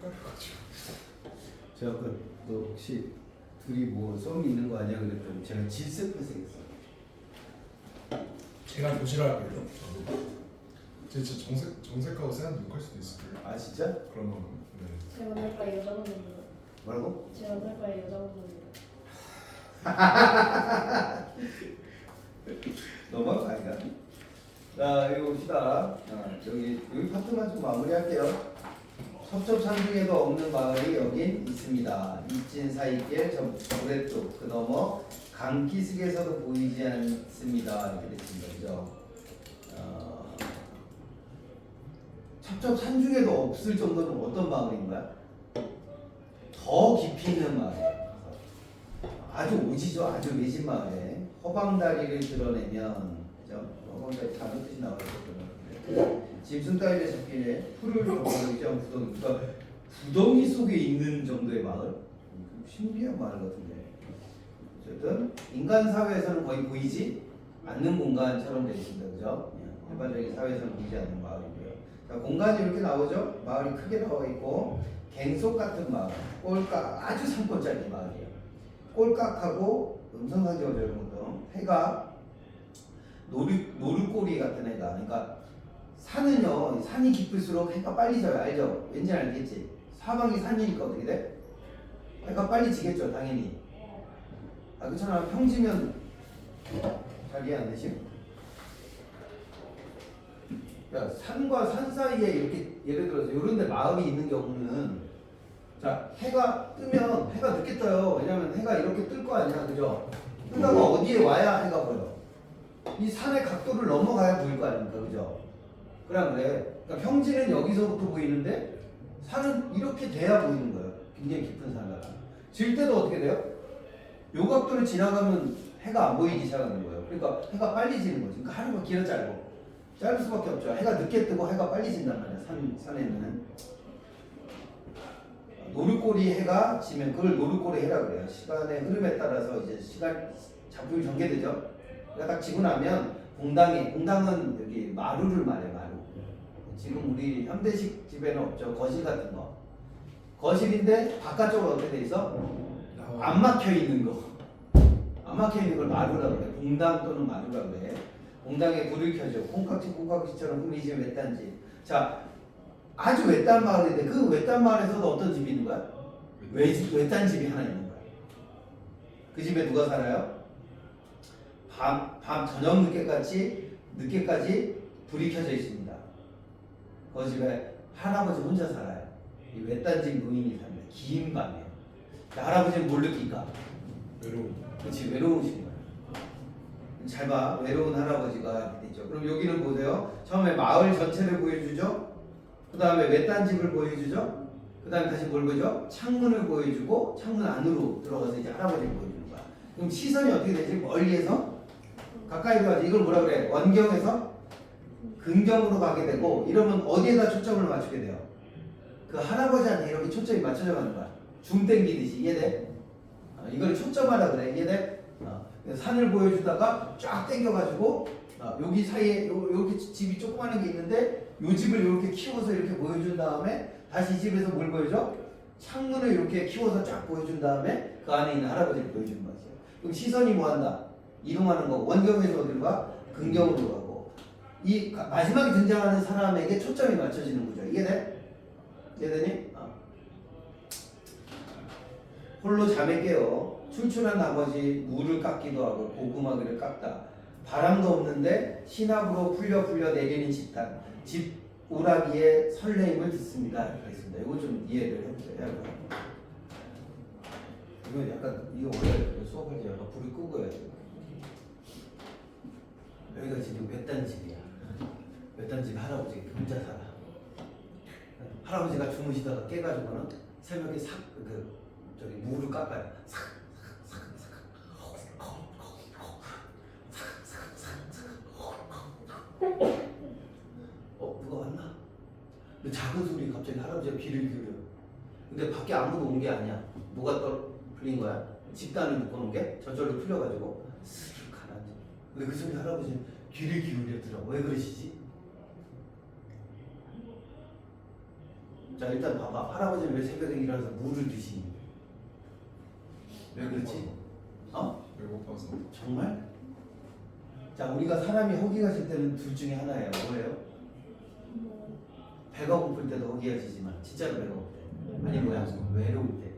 헷갈려가지고. 제가 아까 너 혹시 둘이 뭐 썸이 있는 거 아니야? 그랬더니 제가 질색을 생겼어. 제가 도시락을요. 제 진짜 정색하고 세한테 욕할 수도 있을 거예요. 아 진짜? 그런 거. 네. 제가 만날 바에 여자분입니다. 뭐라고? 제가 만날 바에 여자분입니다. 너무한 거 아닌가? 자 여기 봅시다. 여기 파트만 좀 마무리할게요. 섭섭산중에도 없는 마을이 여긴 있습니다. 이진 사이길 고래뚝 그 너머 강기슭에서도 보이지 않습니다. 이렇게 됐습니다. 그죠? 섭섭산중에도 없을 정도는 어떤 마을인가요? 더 깊이 있는 마을이에요. 아주 오지죠. 아주 외진 마을에 허방다리를 드러내면 그죠? 허방다리 다른 뜻이 나와있었거든요. 짐승 따위에 잡히네 풀을 먹이죠. 구덩이. 그러니까 구덩이 속에 있는 정도의 마을. 신기한 마을 같은데. 어쨌든 인간 사회에서는 거의 보이지 않는 공간처럼 되어 있습니다. 그죠? 일반적인 사회에서는 보이지 않는 마을이고요. 자, 공간이 이렇게 나오죠. 마을이 크게 나와 있고 갱속 같은 마을, 꼴깍 아주 산골짜기 마을이에요. 꼴깍하고 음성사기어죠 이런 것도 해가 노루꼬리 같은 해가. 그러니까 산은요, 산이 깊을수록 해가 빨리 져요. 알죠? 왠지 알겠지? 사방이 산이니까 어떻게 돼? 해가 빨리 지겠죠, 당연히. 아, 그렇잖아. 평지면 잘 이해 안 되지? 야, 산과 산 사이에 이렇게 예를 들어서 이런 데 마을이 있는 경우는 자, 해가 뜨면 해가 늦게 떠요. 왜냐면 해가 이렇게 뜰 거 아니야. 그죠? 뜨다가 어디에 와야 해가 보여? 이 산의 각도를 넘어가야 보일 거 아닙니까? 그죠? 그래. 그러니까 평지는 여기서부터 보이는데 산은 이렇게 돼야 보이는 거예요. 굉장히 깊은 산이라. 질 때도 어떻게 돼요? 요 각도를 지나가면 해가 안 보이기 시작하는 거예요. 그러니까 해가 빨리 지는 거지. 그러니까 하루가 길어 짧을 수밖에 없죠. 해가 늦게 뜨고 해가 빨리 진단 말이야. 산에는. 노루꼬리 해가 지면 그걸 노루꼬리 해라 그래요. 시간의 흐름에 따라서 이제 시간 작품이 전개되죠. 그러니까 딱 지고 나면 공당은 여기 마루를 말해. 마루. 지금 우리 현대식 집에는 없죠. 거실 같은 거. 거실인데 바깥쪽으로 어떻게 돼 있어? 안 막혀 있는 거. 안 막혀 있는 걸 마루라고 그래. 공당 또는 마루라고 그래. 공당에 불을 켜줘. 콩깍지처럼 흐리지 외딴집. 자, 아주 외딴 마을인데 그 외딴 마을에서도 어떤 집이 있는 거야? 외딴 집이 하나 있는 거야. 그 집에 누가 살아요? 밤 저녁 늦게까지 불이 켜져 있습니다. 그 집에 할아버지 혼자 살아요. 이 외딴 집 노인이 삽니다. 긴 밤에. 할아버지는 뭘 느낄까? 외로움. 그렇지, 외로우신 거예요. 잘 봐, 외로운 할아버지가 있죠. 그럼 여기는 보세요. 처음에 마을 전체를 보여주죠. 그 다음에 외딴 집을 보여주죠. 그 다음에 다시 뭘 보여줘? 창문을 보여주고 창문 안으로 들어가서 이제 할아버지를 보여주는 거야. 그럼 시선이 어떻게 되지? 멀리에서 가까이로 가지. 이걸 뭐라 그래? 원경에서 근경으로 가게 되고 이러면 어디에다 초점을 맞추게 돼요? 그 할아버지한테 이렇게 초점이 맞춰져 가는 거야. 줌 땡기듯이. 이해돼? 이걸 초점하라 그래. 이해돼? 산을 보여주다가 쫙 땡겨가지고 여기 사이에 여기 집이 조그마한 게 있는데 요 집을 이렇게 키워서 이렇게 보여준 다음에 다시 이 집에서 뭘 보여줘? 창문을 이렇게 키워서 쫙 보여준 다음에 그 안에 있는 할아버지를 보여주는 거지. 그럼 시선이 뭐 한다? 이동하는 거. 원경에서 어디로 가? 근경으로 가고. 이 마지막에 등장하는 사람에게 초점이 맞춰지는 거죠. 이해돼? 이해되니? 홀로 잠에 깨어 출출한 나머지 물을 깎기도 하고 고구마기를 깎다. 바람도 없는데 신압으로 풀려 내리는 집단. 집 오라기의 설레임을 듣습니다. 이렇게 있습니다. 이거 좀 이해를 해보세요. 이거 약간 이거 원래 수업할 때 약간 불을 끄고 해야 돼. 여기가 지금 외딴 집이야. 외딴 집 할아버지가 혼자 살아. 할아버지가 주무시다가 깨가지고는 새벽에 저기 물을 깎아요. 누가 왔나? 근데 작은 소리 갑자기 할아버지가 귀를 기울여. 근데 밖에 아무도 온 게 아니야. 뭐가 풀린 거야? 집단을 묶어놓은 게 저절로 풀려가지고 스르륵 가라앉아. 근데 그 소리 할아버지 귀를 기울였더라고. 왜 그러시지? 자 일단 봐봐. 할아버지는 왜 새벽에 일어나서 물을 드시니? 왜 그렇지? 어? 배고파서. 정말? 자 우리가 사람이 허기가 질 때는 둘 중에 하나예요. 뭐예요? 배가 고플 때도 허기가 지지만 진짜로 배가 고플 때 아니 뭐야 외로울 때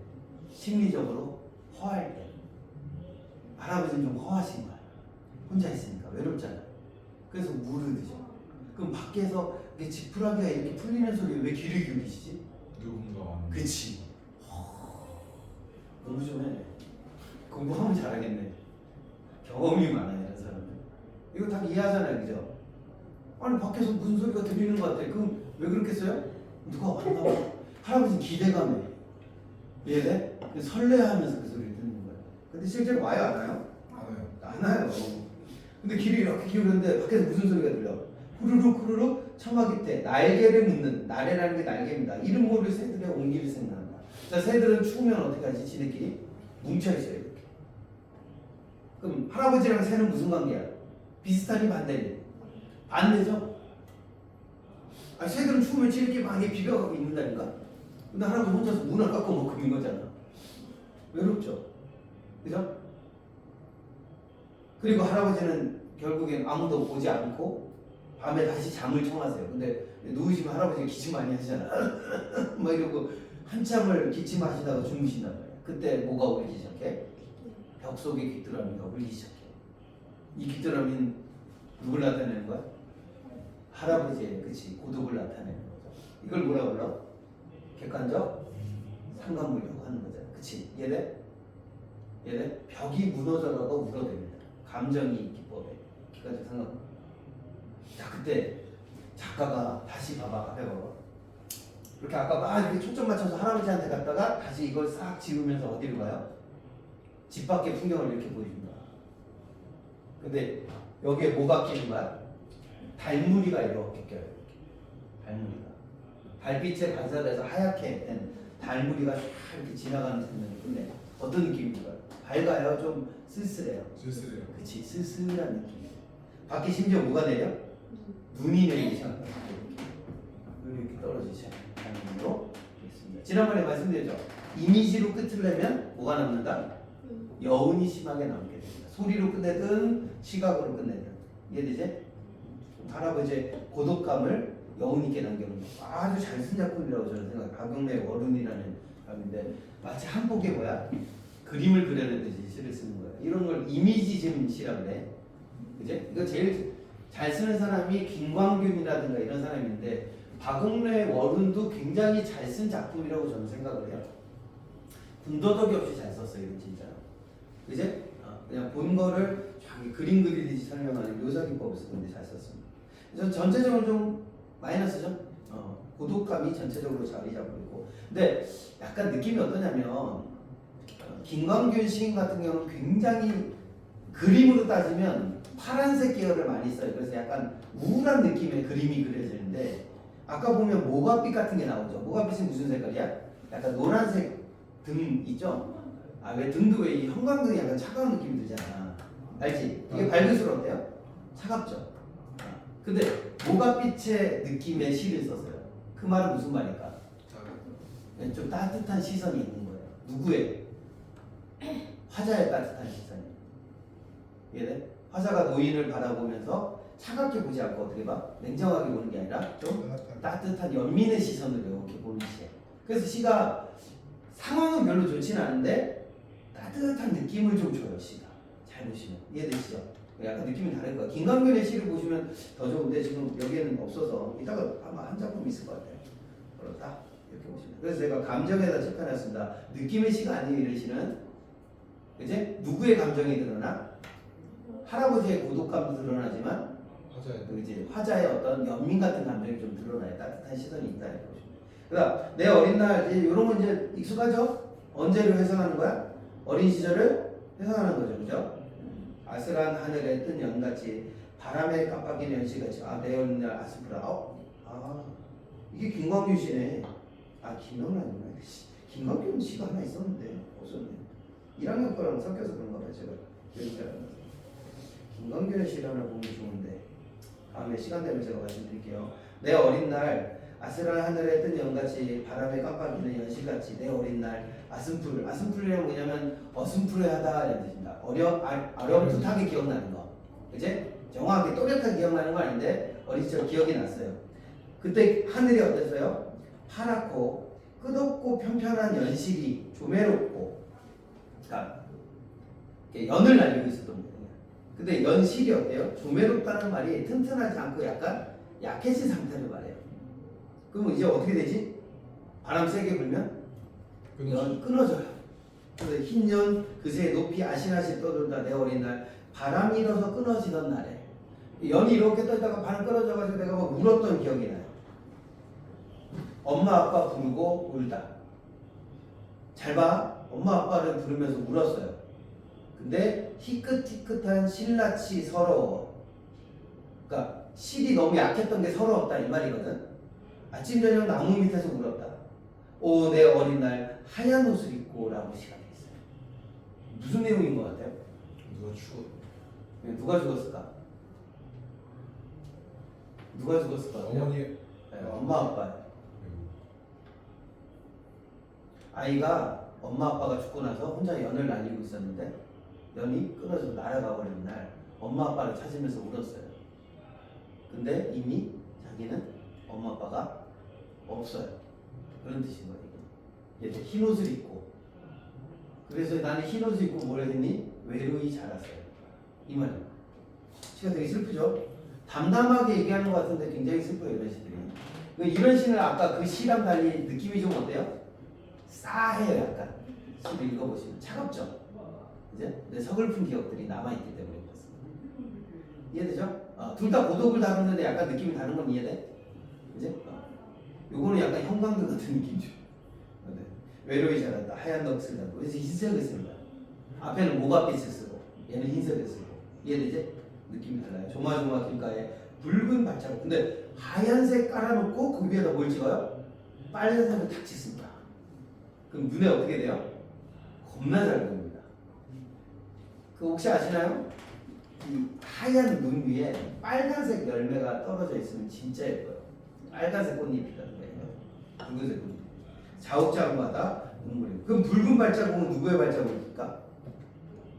심리적으로 허할 때 할아버지는 좀 허하신 거야. 혼자 있으니까 외롭잖아. 그래서 물을 드셔. 그럼 밖에서 이렇게 지푸라기가 이렇게 풀리는 소리에 왜 귀를 기울이시지? 누군가 왔는데. 그치. 공부 좀 해. 공부하면 잘하겠네. 경험이 많아요 이런 사람들. 이거 다 이해하잖아요 그죠? 아니 밖에서 무슨 소리가 들리는 것 같아. 그럼 왜 그렇겠어요? 누가 왔나 봐. 할아버지 기대감에 이해돼? 설레하면서 그 소리를 듣는 거야. 근데 실제로 와요 안 와요? 안 와요. 안 와요. 근데 귀를 이렇게 기울였는데 밖에서 무슨 소리가 들려? 후루룩 후루룩 청각 깃대 날개를 묻는 날개라는 게 날개입니다. 이름 모를 새들의 온기를 생각한다. 자 새들은 추우면 어떻게 하지? 지들끼리 뭉쳐있어요 이렇게. 그럼 할아버지랑 새는 무슨 관계야? 비슷하니 반대니? 반대죠? 아니 새들은 추우면 지들끼리 많이 비벼가고 있는다니까? 근데 할아버지 혼자서 문을 깎고 먹고 있는 거잖아. 외롭죠? 그죠? 그리고 할아버지는 결국엔 아무도 보지 않고 밤에 다시 잠을 청하세요. 근데 누우시면 할아버지가 기침 많이 하시잖아. 막 이러고 한참을 기침하시다가 주무신단 말이야. 그때 뭐가 울리기 시작해? 벽 속의 귀뚜라미가 울리기 시작해. 이 귀뚜라미는 누굴 나타내는 거야? 할아버지의 그치 고독을 나타내는 거죠. 이걸 뭐라 불러? 객관적 상관물이라고 하는 거잖아. 그치? 이해돼? 이해돼? 벽이 무너져라고 울어댑니다. 감정이 기법에 객관적 상관물. 자 그때 작가가 다시 봐봐 앞에 봐봐. 이렇게 아까 막 이렇게 초점 맞춰서 할아버지한테 갔다가 다시 이걸 싹 지우면서 어디로 가요? 집 밖의 풍경을 이렇게 보여준다. 근데 여기에 뭐가 끼는 거야? 달무리가 이렇게 껴요. 이렇게. 달무리가 달빛에 반사돼서 하얗게 된 달무리가 쫙 이렇게 지나가는 장면이 끝내. 어떤 느낌인가요? 밝아요? 좀 쓸쓸해요? 쓸쓸해요. 그치 쓸쓸한 느낌. 밖에 심지어 뭐가 내려? 눈이 내리기 시작합니다. 눈이 이렇게 떨어지죠. 장면으로 되겠습니다. 지난번에 말씀드렸죠. 이미지로 끝을 내면 뭐가 남는다? 여운이 심하게 남게 됩니다. 소리로 끝내든 시각으로 끝내든 이해되지? 할아버지의 고독감을 여운 있게 남겨놓은 거. 아주 잘 쓴 작품이라고 저는 생각해요. 박용래 월운이라는 작품인데 마치 한 폭의 뭐야? 그림을 그려내듯이 시를 쓰는 거야. 이런 걸 이미지즘 시라고 그래. 그지? 이거 제일 잘 쓰는 사람이 김광균이라든가 이런 사람인데 박용래 월운도 굉장히 잘 쓴 작품이라고 저는 생각을 해요. 군더더기 없이 잘 썼어요, 이건 진짜. 그지? 그냥 본 거를 자기 그림 그리듯이 설명하는 묘사기법을 쓰는데 잘 썼습니다. 그래서 전체적으로 좀 마이너스죠. 고독감이 전체적으로 자리 잡고 있고. 근데 약간 느낌이 어떠냐면 김광균 시인 같은 경우는 굉장히 그림으로 따지면 파란색 계열을 많이 써요. 그래서 약간 우울한 느낌의 그림이 그려지는데 아까 보면 모가빛 같은 게 나오죠. 모가빛은 무슨 색깔이야? 약간 노란색 등 있죠? 왜 등도 왜 이 형광등이 약간 차가운 느낌이 들잖아. 알지? 이게 밝을수록 어때요? 차갑죠? 근데 모가빛의 느낌의 시를 썼어요. 그 말은 무슨 말일까? 좀 따뜻한 시선이 있는 거예요. 누구의? 화자의 따뜻한 시선이. 이해돼? 화자가 노인을 바라보면서 차갑게 보지 않고 어떻게 봐? 냉정하게 보는 게 아니라 좀 따뜻한 연민의 시선으로 이렇게 보는 시야. 그래서 시가 상황은 별로 좋진 않은데 따뜻한 느낌을 좀 줘요. 시가 잘 보시면 이해되시죠? 약간 느낌이 다를 거야. 김광균의 시를 보시면 더 좋은데 지금 여기에는 없어서 이따가 아마 한 작품 있을 것 같아요. 그렇다 이렇게 보시면. 그래서 제가 감정에다 짚어놨습니다. 느낌의 시가 아닌 이런 시는 이제 누구의 감정이 드러나? 할아버지의 고독감도 드러나지만 이제 화자의 어떤 연민 같은 감정이 좀 드러나요. 따뜻한 시선이 있다 이렇게 보시면. 그다음 내 어린 날 이런 건 이제 익숙하죠? 언제를 회상하는 거야? 어린 시절을 회상하는 거죠, 그죠? 아슬한 하늘에 뜬 연같이 바람에 깜빡이는 연시같이 내 어린 날 아스프라. 이게 김광균 시네. 김영란이구나. 김광균 시가 하나 있었는데 없었네. 1학년 거랑 섞여서 그런가 봐요. 제가 기억이 잘 안 나서. 김광균의 시를 하나 보면 좋은데 다음에 시간 되면 제가 말씀드릴게요. 내 어린 날 아스랄 하늘에 뜬 연같이 바람에 깜빡이는 연실같이 내 어린 날 아슴풀. 아슴풀이란 뭐냐면 어슴푸레하다 이런 뜻입니다. 어렴풋하게 기억나는 거. 그치? 정확하게 또렷하게 기억나는 거 아닌데 어린 시절 기억이 났어요. 그때 하늘이 어땠어요? 파랗고 끝없고 편편한 연실이 조매롭고, 그러니까 연을 날리고 있었던 거예요. 근데 연실이 어때요? 조매롭다는 말이 튼튼하지 않고 약간 약해진 상태를 말해요. 그럼 이제 어떻게 되지? 바람 세게 불면 연 끊어져요. 그래서 흰 연 그새 높이 아실아실 떠돌다 내 어린 날 바람이 일어서 끊어지던 날에 연이 이렇게 떠있다가 바람 끊어져가지고 내가 막 울었던 기억이 나요. 엄마 아빠 부르고 울다. 잘 봐. 엄마 아빠를 부르면서 울었어요. 근데 희끗희끗한 실낯이 서러워. 그러니까 실이 너무 약했던 게 서러웠다 이 말이거든. 아침 저녁 나무 밑에서 울었다. 오 내 어린 날 하얀 옷을 입고 라고 시가 있어요. 무슨 내용인 것 같아요? 누가 죽어? 누가 죽었을까? 누가 죽었을까? 어머니. 네, 엄마 아빠. 아이가 엄마 아빠가 죽고 나서 혼자 연을 날리고 있었는데 연이 끊어져서 날아가 버린 날 엄마 아빠를 찾으면서 울었어요. 근데 이미 자기는 엄마 아빠가 없어요. 그런 뜻인 거예요. 얘도 흰 옷을 입고, 그래서 나는 흰 옷을 입고 뭘 했니? 외로이 자랐어요. 이 말이에요. 시가 되게 슬프죠? 담담하게 얘기하는 것 같은데 굉장히 슬퍼요 이런 시들이. 이런 시는 아까 그 시랑 달리 느낌이 좀 어때요? 싸해요. 약간 시를 읽어보시면 차갑죠? 이제 내 서글픈 기억들이 남아있기 때문에 그렇습니다. 이해되죠? 둘 다 고독을 다루는데 약간 느낌이 다른 건 이해돼? 이제 요거는 약간 형광등 같은 느낌이죠. 네. 외로이 자랐다 하얀 넋을 담고, 그래서 흰색을 쓰는 거야. 앞에는 모가빛을 쓰고 얘는 흰색을 쓰고. 이해되지? 느낌이 달라요. 조마조마 길가에 붉은 발자국. 근데 하얀색 깔아놓고 그 위에다 뭘 찍어요? 빨간색을 탁 찍습니다. 그럼 눈에 어떻게 돼요? 겁나 잘 보입니다. 그 혹시 아시나요? 이 하얀 눈 위에 빨간색 열매가 떨어져 있으면 진짜 예뻐요. 빨간색 꽃잎이라는 거예요. 붉은색 꽃잎. 자욱자욱하다 눈물이. 그럼 붉은 발자국은 누구의 발자국일까?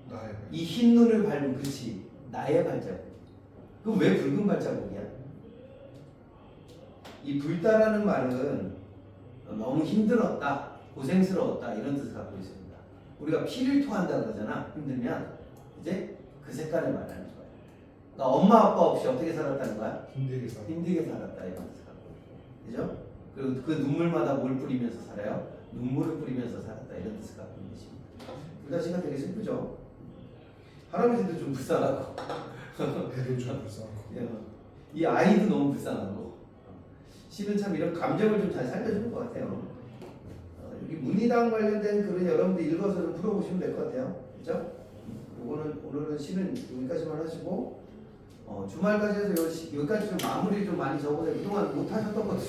나의. 이 흰 눈을 밟은, 그렇지, 나의 발자국. 그럼 왜 붉은 발자국이야? 이 붉다라는 말은 너무 힘들었다, 고생스러웠다 이런 뜻을 갖고 있습니다. 우리가 피를 토한다 그러잖아. 힘들면 이제 그 색깔을 말하는 거예요. 그러니까 엄마 아빠 없이 어떻게 살았다는 거야? 힘들게 살아. 힘들게 살았다 이런 뜻을 갖고 있어요. 그죠? 그리고 그 눈물마다 뭘 뿌리면서 살아요? 눈물을 뿌리면서 살았다 이런 뜻을 갖고 있는 것입니다. 불다시가 되게 슬프죠? 할아버지도 좀 불쌍하고 배도 좀 불쌍하고. 이 아이도 너무 불쌍하고. 시는 참 이런 감정을 좀 잘 살려주는 것 같아요. 여기 문희당 관련된 글은 여러분들 읽어서 좀 풀어보시면 될 것 같아요. 그렇죠? 요거는 오늘은 시는 여기까지만 하시고, 주말까지 해서 여기까지 좀 마무리 좀 많이 적어서 그동안 못 하셨던 것도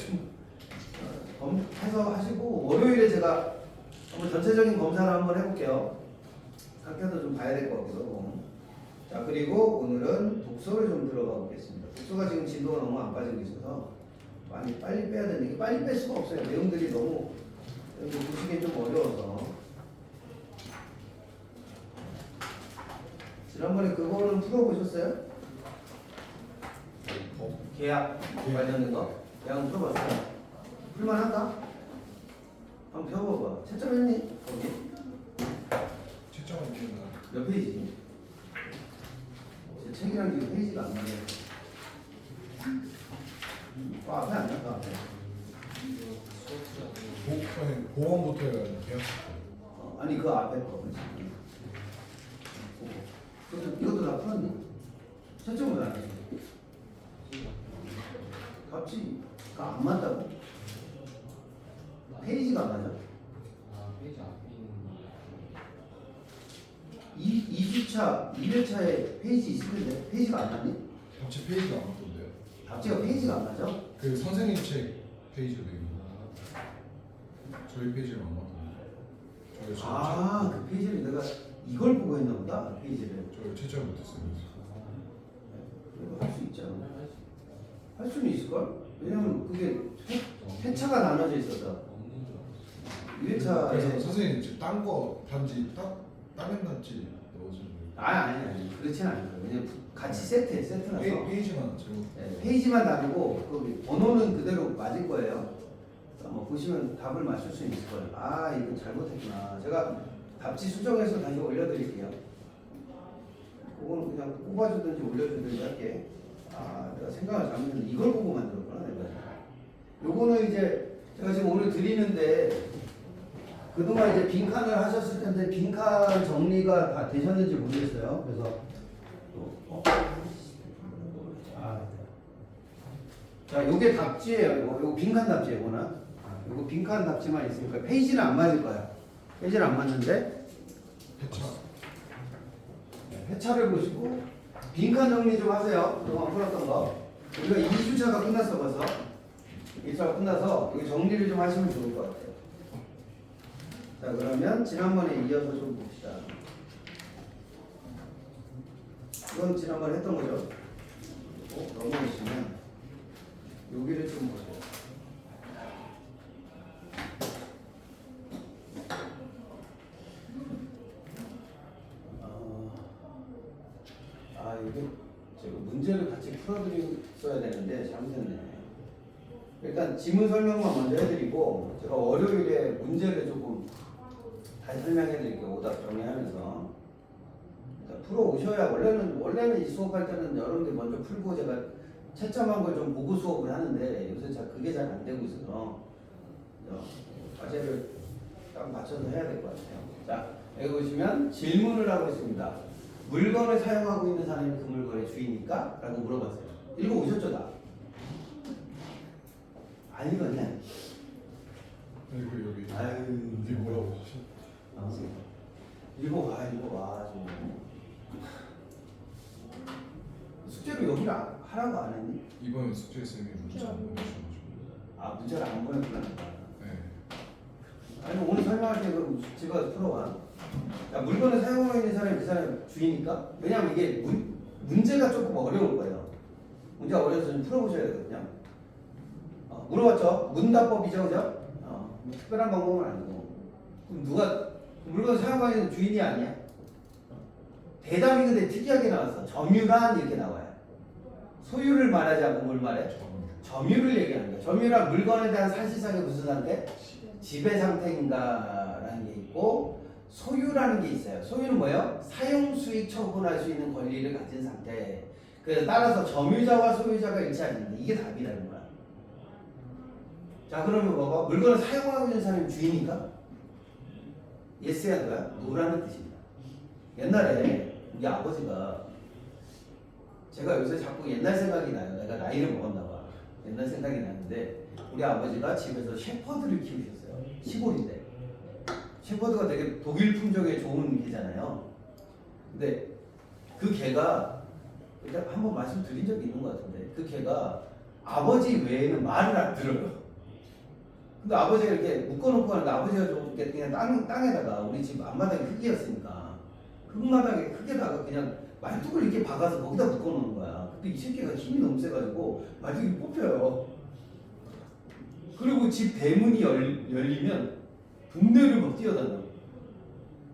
좀 해서 하시고, 월요일에 제가 한번 전체적인 검사를 한번 해볼게요. 상태도 좀 봐야 될 것 같기도 하고. 자, 그리고 오늘은 독서를 좀 들어가 보겠습니다. 독서가 지금 진도가 너무 안 빠지고 있어서 많이 빨리 빼야 되는데, 이게 빨리 뺄 수가 없어요. 내용들이 너무 보시기엔 좀 어려워서. 지난번에 그거는 풀어보셨어요? 계약 관련된 거? 계약은 풀어봤어요? 풀만한가? 한번 펴봐봐. 채점했니? 거기? 채점은 있나? 몇 페이지? 제 책이랑 지금 페이지가 안 맞아요. 앞에 안 나가, 앞에. 보험부터 해야 돼요. 아니 그 앞에 거. 이것도 다 풀었니? 채점을 안 했어. 갑자기 안 맞다고? 페이지가 안 맞아. 페이지 앞에 있는 2주차, 1회차에 페이지 있을 텐데 페이지가 안 맞니? 답지 페이지가 안 맞던데요. 답지가 페이지가 안 맞아? 그 선생님 책 페이지로 되어 있는 저희 페이지랑 안 맞던데. 아, 그 페이지를 내가 이걸 보고 했나 보다. 페이지를. 저 채점 못했어요. 할 수 있잖아. 할 수는 있을걸? 왜냐면 그게 회차가 나눠져 있어서 없는 줄 알았어. 유해차 그래서 선생님 지금 딴거 단지 다른 단지 넣어주는 아니 그렇진 않아요. 왜냐면 같이 세트나서 페이지만 제목. 네, 페이지만 다르고 그 번호는 그대로 맞을 거예요. 뭐 보시면 답을 맞출 수 있을 거예요. 아 이거 잘못했구나. 제가 답지 수정해서 다시 올려드릴게요. 그거는 그냥 뽑아주든지 올려주든지 할게. 아 내가 생각을 잘못했는데 이걸 보고 만들었구나 내가. 요거는 이제 제가 지금 오늘 드리는데 그동안 이제 빈칸을 하셨을 텐데 빈칸 정리가 다 되셨는지 모르겠어요. 그래서 자, 요게 답지예요. 요거 빈칸 답지예요, 이거는. 요거 빈칸 답지만 있으니까 페이지는 안 맞을 거야. 페이지는 안 맞는데 회차. 회차를 보시고 빈칸 정리 좀 하세요. 그동안 풀었던 거. 우리가 2주차가 끝났어 벌써. 2주차가 끝나서 여기 정리를 좀 하시면 좋을 것 같아요. 자, 그러면 지난번에 이어서 좀 봅시다. 이건 지난번에 했던 거죠. 넘어오시면 여기를 좀 보세요. 이게 제가 문제를 같이 풀어드렸어야 되는데 잘못했네. 일단 지문 설명만 먼저 해드리고 제가 월요일에 문제를 조금 다시 설명해드릴게요. 오답 정리하면서 일단 풀어 오셔야 원래는 이 수업할 때는 여러분들 먼저 풀고 제가 채점한 걸 좀 보고 수업을 하는데 요새 그게 잘 안 되고 있어서 과제를 딱 맞춰서 해야 될 것 같아요. 자, 여기 보시면 질문을 하고 있습니다. 물건을 사용하고 있는 사람이 그 물건의 주인일까? 라고 물어봤어요. 읽어오셨죠, 다? 안 읽었네? 그리고 여기 아유, 이게 뭐라고? 읽어봐, 좀. 숙제로 여기를 하라고 안 했니? 이번 숙제 쌤이 문제 안 보내셔가지고. 아, 문제를 안 보냈구나. 네. 아니, 오늘 설명할 때 그럼 집에 풀어봐. 야, 물건을 사용하고 있는 사람이 그 사람 주인일까? 왜냐면 이게 문제가 조금 어려울 거예요. 문제가 어려워서 좀 풀어보셔야 되거든요. 물어봤죠? 문답법이죠, 그죠? 특별한 방법은 아니고. 그럼 누가 물건을 사용하고 있는 주인이 아니야? 대답이 근데 특이하게 나왔어. 점유란 이렇게 나와요. 소유를 말하지 않고 뭘 말해? 점유를 얘기하는 거야. 점유란 물건에 대한 사실상의 무슨 상태? 지배 상태인가라는 게 있고 소유라는 게 있어요. 소유는 뭐예요? 사용 수익 처분할 수 있는 권리를 가진 상태. 그래서 따라서 점유자와 소유자가 일치하는데 이게 답이라는 거야. 자, 그러면 뭐가? 물건을 사용하고 있는 사람이 주인인가? 예스야 뭐야? 노라는 뜻입니다. 옛날에 우리 아버지가 제가 요새 자꾸 옛날 생각이 나요. 내가 나이를 먹었나 봐. 옛날 생각이 나는데 우리 아버지가 집에서 셰퍼드를 키우셨어요. 시골인데. 셰퍼드가 되게 독일 품종의 좋은 개잖아요. 근데 그 개가 한번 말씀드린 적이 있는 것 같은데 그 개가 아버지 외에는 말을 안 들어요. 근데 아버지가 이렇게 묶어놓고 하는데 아버지가 좀 이렇게 그냥 땅에다가 우리 집 앞마당이 흙이었으니까 흙마당에 흙에다가 그냥 말뚝을 이렇게 박아서 거기다 묶어놓는 거야. 근데 이 새끼가 힘이 너무 세가지고 말뚝이 뽑혀요. 그리고 집 대문이 열리면 동네를 막 뛰어다녀.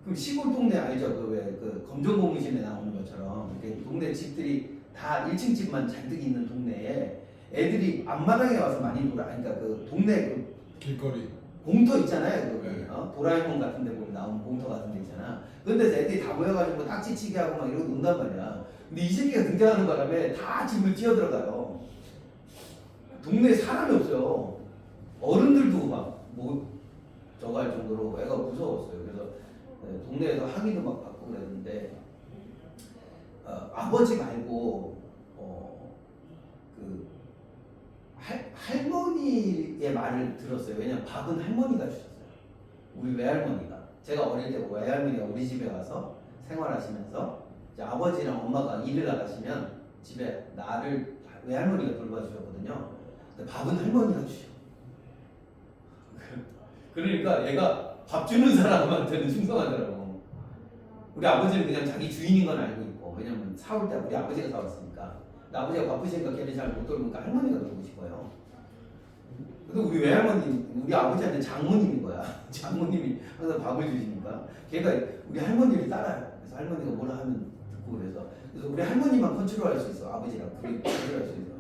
그 시골 동네 알죠? 그 검정고무신에 나오는 것처럼 이렇게 동네 집들이 다 1층 집만 잔뜩 있는 동네에 애들이 앞마당에 와서 많이 놀아. 그러니까 그 동네 그 길거리. 공터 있잖아요. 네. 도라에몽 같은 데 보면 나오는 공터 같은 데 있잖아. 근데 애들이 다 모여가지고 딱지치기 하고 막 이러고 논단 말이야. 근데 이 새끼가 등장하는 바람에 다 집을 뛰어들어가요. 동네에 사람이 없어요. 어른들도 막 저거 할 정도로 애가 무서웠어요. 그래서 동네에서 항의도 막 받고 그랬는데 아버지 말고 그 할머니의 말을 들었어요. 왜냐면 밥은 할머니가 주셨어요. 우리 외할머니가. 제가 어릴 때 외할머니가 우리 집에 와서 생활하시면서 이제 아버지랑 엄마가 일을 나가시면 집에 나를 외할머니가 돌봐주셨거든요. 근데 밥은 할머니가 주셔. 그러니까 얘가 밥 주는 사람한테는 충성하더라고. 우리 아버지는 그냥 자기 주인인 건 알고 있고, 왜냐면 사올 때 우리 아버지가 사왔으니까. 근데 아버지가 바쁘시니까 걔를 잘 못 돌보니까 할머니가 돌보고 싶어요. 근데 우리 외할머니, 우리 아버지한테 장모님인 거야. 장모님이 항상 밥을 주시니까 걔가 우리 할머니를 따라요. 그래서 할머니가 뭐라 하면 듣고 그래서 우리 할머니만 컨트롤할 수 있어. 아버지랑 둘이 컨트롤할 수 있어.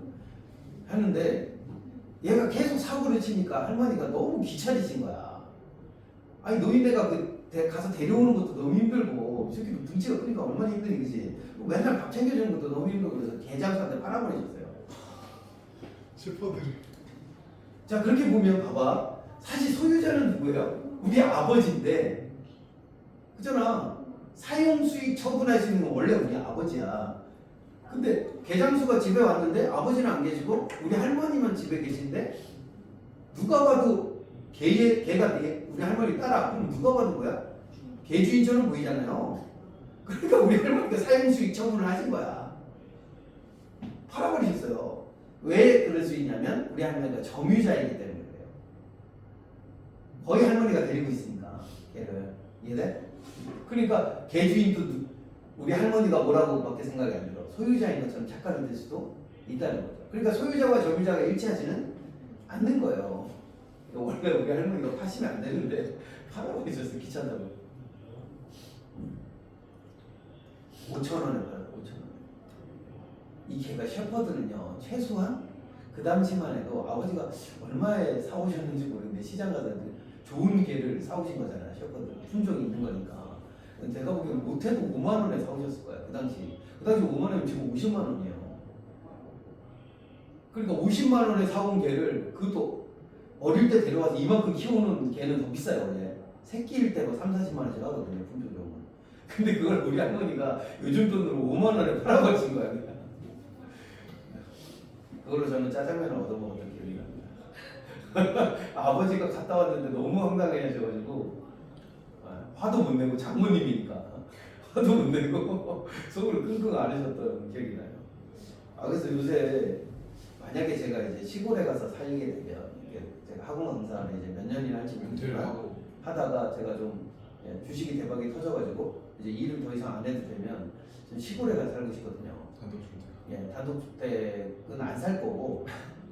하는데 얘가 계속 사고를 치니까 할머니가 너무 귀찮으신 거야. 아니 노인네가 가서 데려오는 것도 너무 힘들고 이 새끼도 등치가 크니까 얼마나 힘드니 그지? 맨날 밥 챙겨주는 것도 너무 힘들고 그래서 개장사한테 팔아버리셨어요. 셰퍼들이 자 그렇게 보면 봐봐. 사실 소유자는 누구예요? 우리 아버지인데 그잖아. 사용수익 처분할 수 있는 건 원래 우리 아버지야. 근데 개장수가 집에 왔는데 아버지는 안 계시고 우리 할머니만 집에 계신데 누가 봐도 걔가 우리 할머니 따라. 그럼 누가 봐도 뭐야? 개주인처럼 보이잖아요. 그러니까 우리 할머니가 사용수익 처분을 하신 거야. 팔아버리셨어요. 왜 그럴 수 있냐면 우리 할머니가 점유자이기 때문에 그래요. 거의 할머니가 데리고 있으니까 걔를. 이해돼? 그러니까 개주인도 우리 할머니가 뭐라고밖에 생각이 안 들어. 소유자인 것처럼 착각이 될 수도 있다는 거죠. 그러니까 소유자와 점유자가 일치하지는 않는 거예요. 원래 우리 할머니가 파시면 안 되는데 팔아버리셨어. 귀찮다고. 5,000원에 팔아요. 5,000원. 이 개가 셰퍼드는요 최소한 그 당시만 해도 아버지가 얼마에 사오셨는지 모르는데 시장 가서 좋은 개를 사오신 거잖아요. 셰퍼드 품종이 있는 거니까. 제가 보기엔 못해도 5만 원에 사오셨을 거야. 그 당시 5만 원이면 지금 50만 원이에요. 그러니까 50만 원에 사온 개를 그것도 어릴 때 데려와서 이만큼 키우는 개는 더 비싸요. 원래 새끼일 때도 3, 40만 원씩 하거든요. 품종적으로. 근데 그걸 우리 할머니가 요즘 돈으로 5만 원에 팔아버린 거야. 그걸로 저는 짜장면을 얻어먹었던 기억이 납니다. 아버지가 갔다 왔는데 너무 황당해 하셔가지고 화도 못 내고 장모님이니까 화도 못 내고 속으로 끙끙 앓으셨던 기억이 나요. 그래서 요새 만약에 제가 이제 시골에 가서 살게 되면 제가 학원 강사를 이제 몇 년이나 할지 모르지만 하다가 제가 좀 주식이 대박이 터져가지고 이제 일을 더 이상 안 해도 되면 좀 시골에 가서 살고 싶거든요. 단독주택. 단독주택은 안 살 거고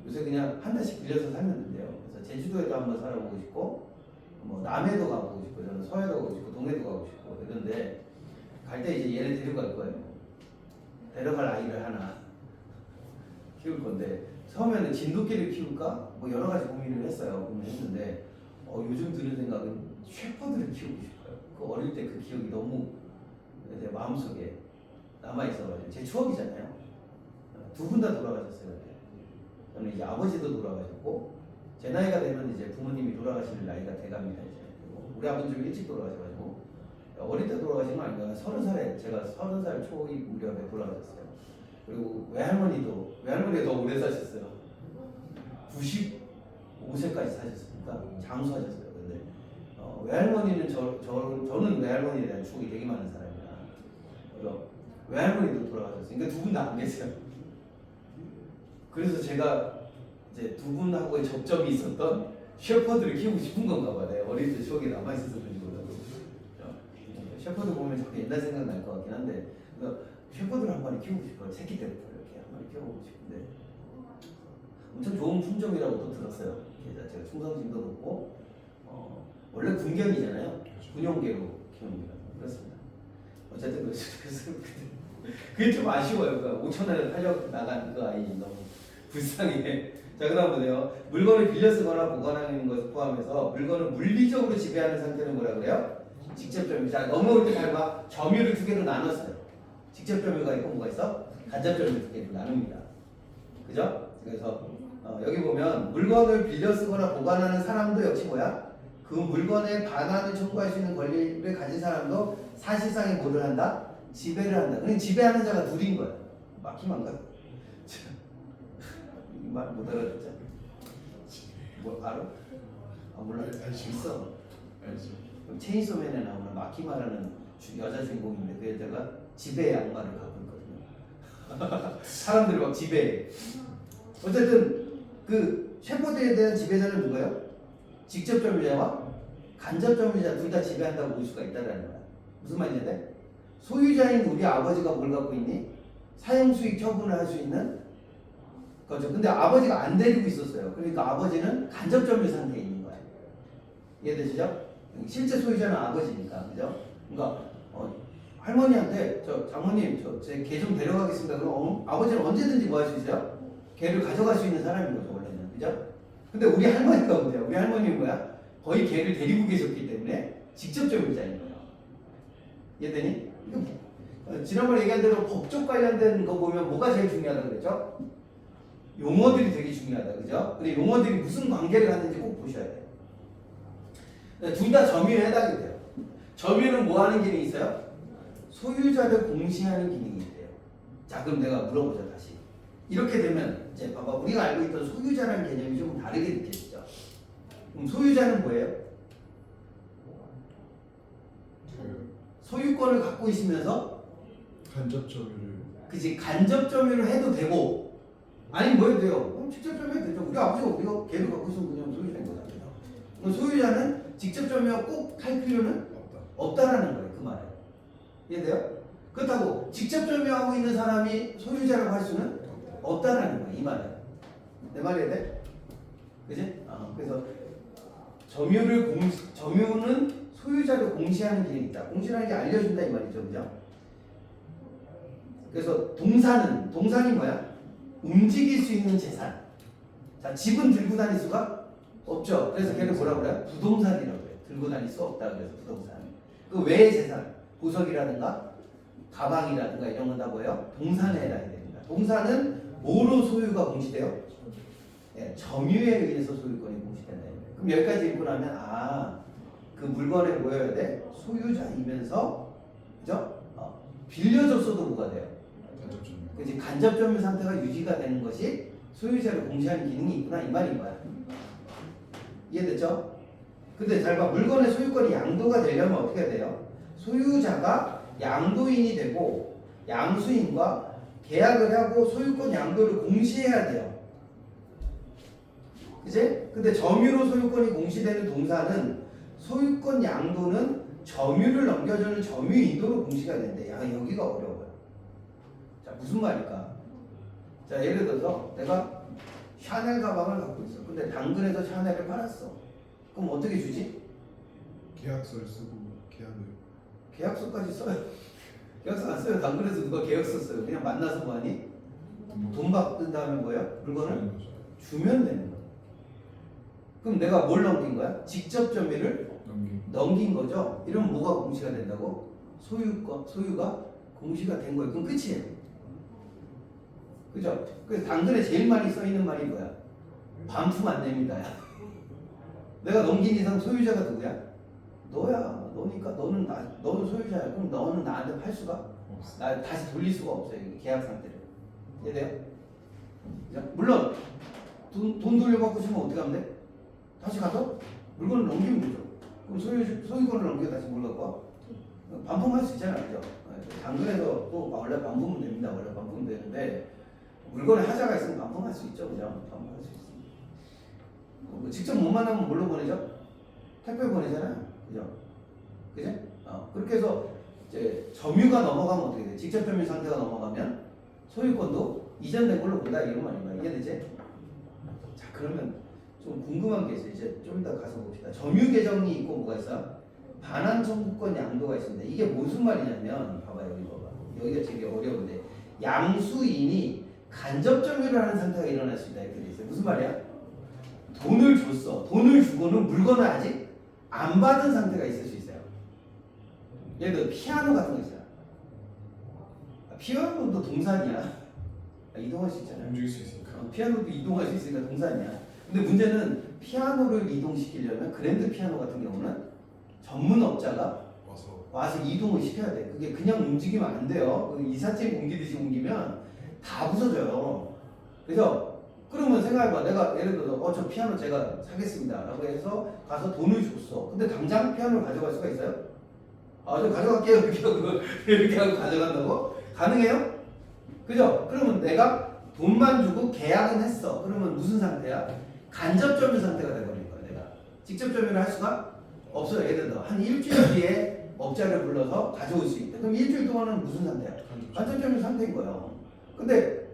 요새 그냥 한 달씩 빌려서 살면 된대요. 그래서 제주도에도 한번 살아보고 싶고 뭐 남해도 가보고 싶고 저는 서해도 가고 싶고 동해도 가고 싶고 그런데 갈 때 이제 얘를 데려갈 거예요. 데려갈 아이를 하나 키울 건데 처음에는 진돗개를 키울까 뭐 여러 가지 고민을 했어요. 고민했는데 요즘 드는 생각은 셰퍼드를 키우고 싶어요. 그 어릴 때 그 기억이 너무 제 마음속에 남아 있어가지고 제 추억이잖아요. 두 분 다 돌아가셨어요. 저는 이제 아버지도 돌아가셨고 제 나이가 되면 이제 부모님이 돌아가시는 나이가 돼갑니다. 이제 우리 아버지 좀 일찍 돌아가셔가지고 어릴 때 돌아가신 건 아니고 30살에 제가 30살 초입 무렵에 돌아가셨어요. 그리고 외할머니가 더 오래 사셨어요. 95세까지 사셨으니까 장수하셨어요. 근데 외할머니는 저는 외할머니에 대한 추억이 되게 많은 사람이라 그래서 외할머니도 돌아가셨어요. 그러니까 두 분 다 안 계세요. 그래서 제가 이제 두 분하고의 접점이 있었던 셰퍼드를 키우고 싶은 건가 봐. 내가 어릴 때 추억이 남아있어서 그런지 몰라도 셰퍼드 보면 자꾸 옛날 생각 날 것 같긴 한데 셰퍼드를 한 마리 키우고 싶어요. 새끼 때부터 이렇게 한 마리 키워보고 싶은데 엄청 좋은 품종이라고 또 들었어요. 제가 충성심도 높고 원래 군견이잖아요. 군용개로 키웁니다. 그렇습니다. 어쨌든 그래서 그게 좀 아쉬워요. 그러니까 5,000원에 팔려 나간 그 아이 너무 불쌍해. 자, 그다음 보세요. 물건을 빌려 쓰거나 보관하는 것을 포함해서 물건을 물리적으로 지배하는 상태는 뭐라 그래요? 직접 점유. 자, 넘어올 때 잘 봐. 점유를 두 개로 나눴어요. 직접 점유가 있고 뭐가 있어? 간접 점유 두 개로 나눕니다. 그죠? 그래서 여기 보면 물건을 빌려 쓰거나 보관하는 사람도 역시 뭐야? 그 물건에 반환을 청구할 수 있는 권리를 가진 사람도 사실상의 뭐를 한다? 지배를 한다. 그러니까 지배하는 자가 둘인 거야. 막히만가? 이 말 못 알아듣죠? 뭐 알아? 몰라. 알지. 있어. 알지. 체인소맨에 나오는 마키마라는 여자 주인공인데 그 여자가 지배의 악마를 갖고 있거든요. 사람들을 막 지배해. 어쨌든 그 셰퍼드에 대한 지배자는 누구예요? 직접 점유자와 간접 점유자 둘 다 지배한다고 볼 수가 있다는 거야. 무슨 말인지 돼? 소유자인 우리 아버지가 뭘 갖고 있니? 사용수익 처분을 할 수 있는 그렇죠. 근데 아버지가 안 데리고 있었어요. 그러니까 아버지는 간접점유 상태에 있는 거예요. 이해되시죠? 실제 소유자는 아버지니까, 그죠? 그러니까 할머니한테 저 장모님 저 제 개 좀 데려가겠습니다. 그럼 아버지는 언제든지 뭐 할 수 있어요? 개를 가져갈 수 있는 사람인 거죠 원래는, 그죠? 근데 우리 할머니가 어때요? 우리 할머니는 뭐야? 거의 개를 데리고 계셨기 때문에 직접 점유자인 거예요. 이해되니? 지난번에 얘기한 대로 법적 관련된 거 보면 뭐가 제일 중요하다고 그랬죠? 용어들이 되게 중요하다, 그죠? 근데 용어들이 무슨 관계를 갖는지 꼭 보셔야 돼요. 둘 다 점유에 해당이 돼요. 점유는 뭐 하는 기능이 있어요? 소유자를 공시하는 기능이 있대요. 자, 그럼 내가 물어보자, 다시. 이렇게 되면, 이제 봐봐. 우리가 알고 있던 소유자라는 개념이 좀 다르게 느껴지죠? 그럼 소유자는 뭐예요? 소유권을 갖고 있으면서, 간접 점유를 그치, 간접 점유를 해도 되고, 아니, 뭐 해도 돼요? 직접 점유해도 되죠. 우리 아버지가 우리가 개를 갖고 있으면 그냥 소유자인 거잖아요. 그럼 소유자는 직접 점유가 꼭 할 필요는 없다. 없다라는 거예요, 그 말에. 이해돼요? 그렇다고 직접 점유하고 있는 사람이 소유자라고 할 수는 없다라는 거예요, 이 말은. 내 말이 돼? 그지? 그래서 점유는 소유자를 공시하는 기능이 있다. 공시라는 게 알려준다 이 말이죠, 그죠? 그래서 동산이 뭐야? 움직일 수 있는 재산. 자, 집은 들고 다닐 수가 없죠. 그래서 걔를 뭐라 그래요? 부동산이라고 해요. 들고 다닐 수 없다 그래서 부동산. 그 외의 재산, 보석이라든가 가방이라든가 이런 건 다 뭐예요? 동산에 해당이 됩니다. 동산은 뭐로 소유가 공시돼요? 네, 점유에 의해서 소유권이 공시된다. 그럼 여기까지 읽고 나면 그 물건에 뭐여야 돼? 소유자이면서, 그죠? 빌려줬어도 뭐가 돼요? 간접 점유. 그지? 간접 점유 상태가 유지가 되는 것이 소유자를 공시하는 기능이 있구나 이 말인 거야. 이해됐죠? 근데 잘 봐. 물건의 소유권이 양도가 되려면 어떻게 해야 돼요? 소유자가 양도인이 되고 양수인과 계약을 하고 소유권 양도를 공시해야 돼요. 그치? 근데 점유로 소유권이 공시되는 동사는 소유권 양도는 점유를 넘겨주는 점유 인도로 공시가 된대. 야, 여기가 어려워요. 자, 무슨 말일까? 자, 예를 들어서 내가 샤넬 가방을 갖고 있어. 근데 당근에서 샤넬을 팔았어. 그럼 어떻게 주지? 계약서를 쓰고 계약을 계약서까지 써요. 계약서 안 써요. 당근에서 누가 계약서 써요. 그냥 만나서 뭐하니? 돈 받은 다음에 뭐예요? 물건을 주는 거죠. 주면 되는 거야. 그럼 내가 뭘 넘긴 거야? 직접 점유를 넘긴 거죠. 이러면 뭐가 공시가 된다고? 소유가 공시가 된 거예요. 그럼 끝이에요. 그죠? 그래서 당근에 제일 많이 써 있는 말이 뭐야? 반품 안 됩니다. 내가 넘긴 이상 소유자가 누구야? 너야. 너니까 너는 소유자야. 그럼 너는 나한테 팔 수가 없어. 나 다시 돌릴 수가 없어요. 계약 상태를. 이해돼요? 그죠? 물론 돈 돌려받고 싶으면 어떻게 하면 돼? 다시 가서 물건을 넘기면 되죠. 그럼 소유권을 넘겨 다시 뭘 갖고 와? 반품할 수 있잖아요, 그죠? 당근에서 또 원래 반품은 됩니다. 원래 반품은 되는데 물건에 하자가 있으면 반품할 수 있죠, 그죠? 반품할 수 있습니다. 직접 못 만나면 뭘로 보내죠? 택배 보내잖아요, 그죠? 그죠? 그렇게 해서 이제 점유가 넘어가면 어떻게 돼? 직접 점유 상태가 넘어가면 소유권도 이전된 걸로 본다 이런 말인가요? 이해되지? 자, 그러면 좀 궁금한 게 있어요. 이제 좀 이따 가서 봅시다. 점유 계정이 있고 뭐가 있어? 반환 청구권 양도가 있습니다. 이게 무슨 말이냐면 봐봐 여기 봐봐. 여기가 되게 어려운데 양수인이 간접 점유를 하는 상태가 일어날 수 있다 이렇게 돼 있어요. 무슨 말이야? 돈을 줬어. 돈을 주고는 물건을 아직 안 받은 상태가 있을 수 있어요. 예를 들어 피아노 같은 거 있어요. 피아노도 동산이야. 이동할 수 있잖아요. 움직일 수 있으니까. 피아노도 이동할 수 있으니까 동산이야. 근데 문제는 피아노를 이동시키려면 그랜드 피아노 같은 경우는 전문업자가 와서 이동을 시켜야 돼. 그게 그냥 움직이면 안 돼요. 이삿짐 옮기듯이 옮기면 다 부서져요. 그래서 그러면 생각해봐. 내가 예를 들어서 저 피아노 제가 사겠습니다 라고 해서 가서 돈을 줬어. 근데 당장 피아노를 가져갈 수가 있어요? 저 가져갈게요 이렇게 하고 이렇게 하고 가져간다고? 가능해요? 그죠? 그러면 내가 돈만 주고 계약은 했어. 그러면 무슨 상태야? 간접 점유 상태가 돼버린 거야. 내가 직접 점유를 할 수가 없어요. 예를 들어 한 일주일 뒤에 업자를 불러서 가져올 수 있대. 그럼 일주일 동안은 무슨 상태야? 간접 점유 상태인 거예요. 근데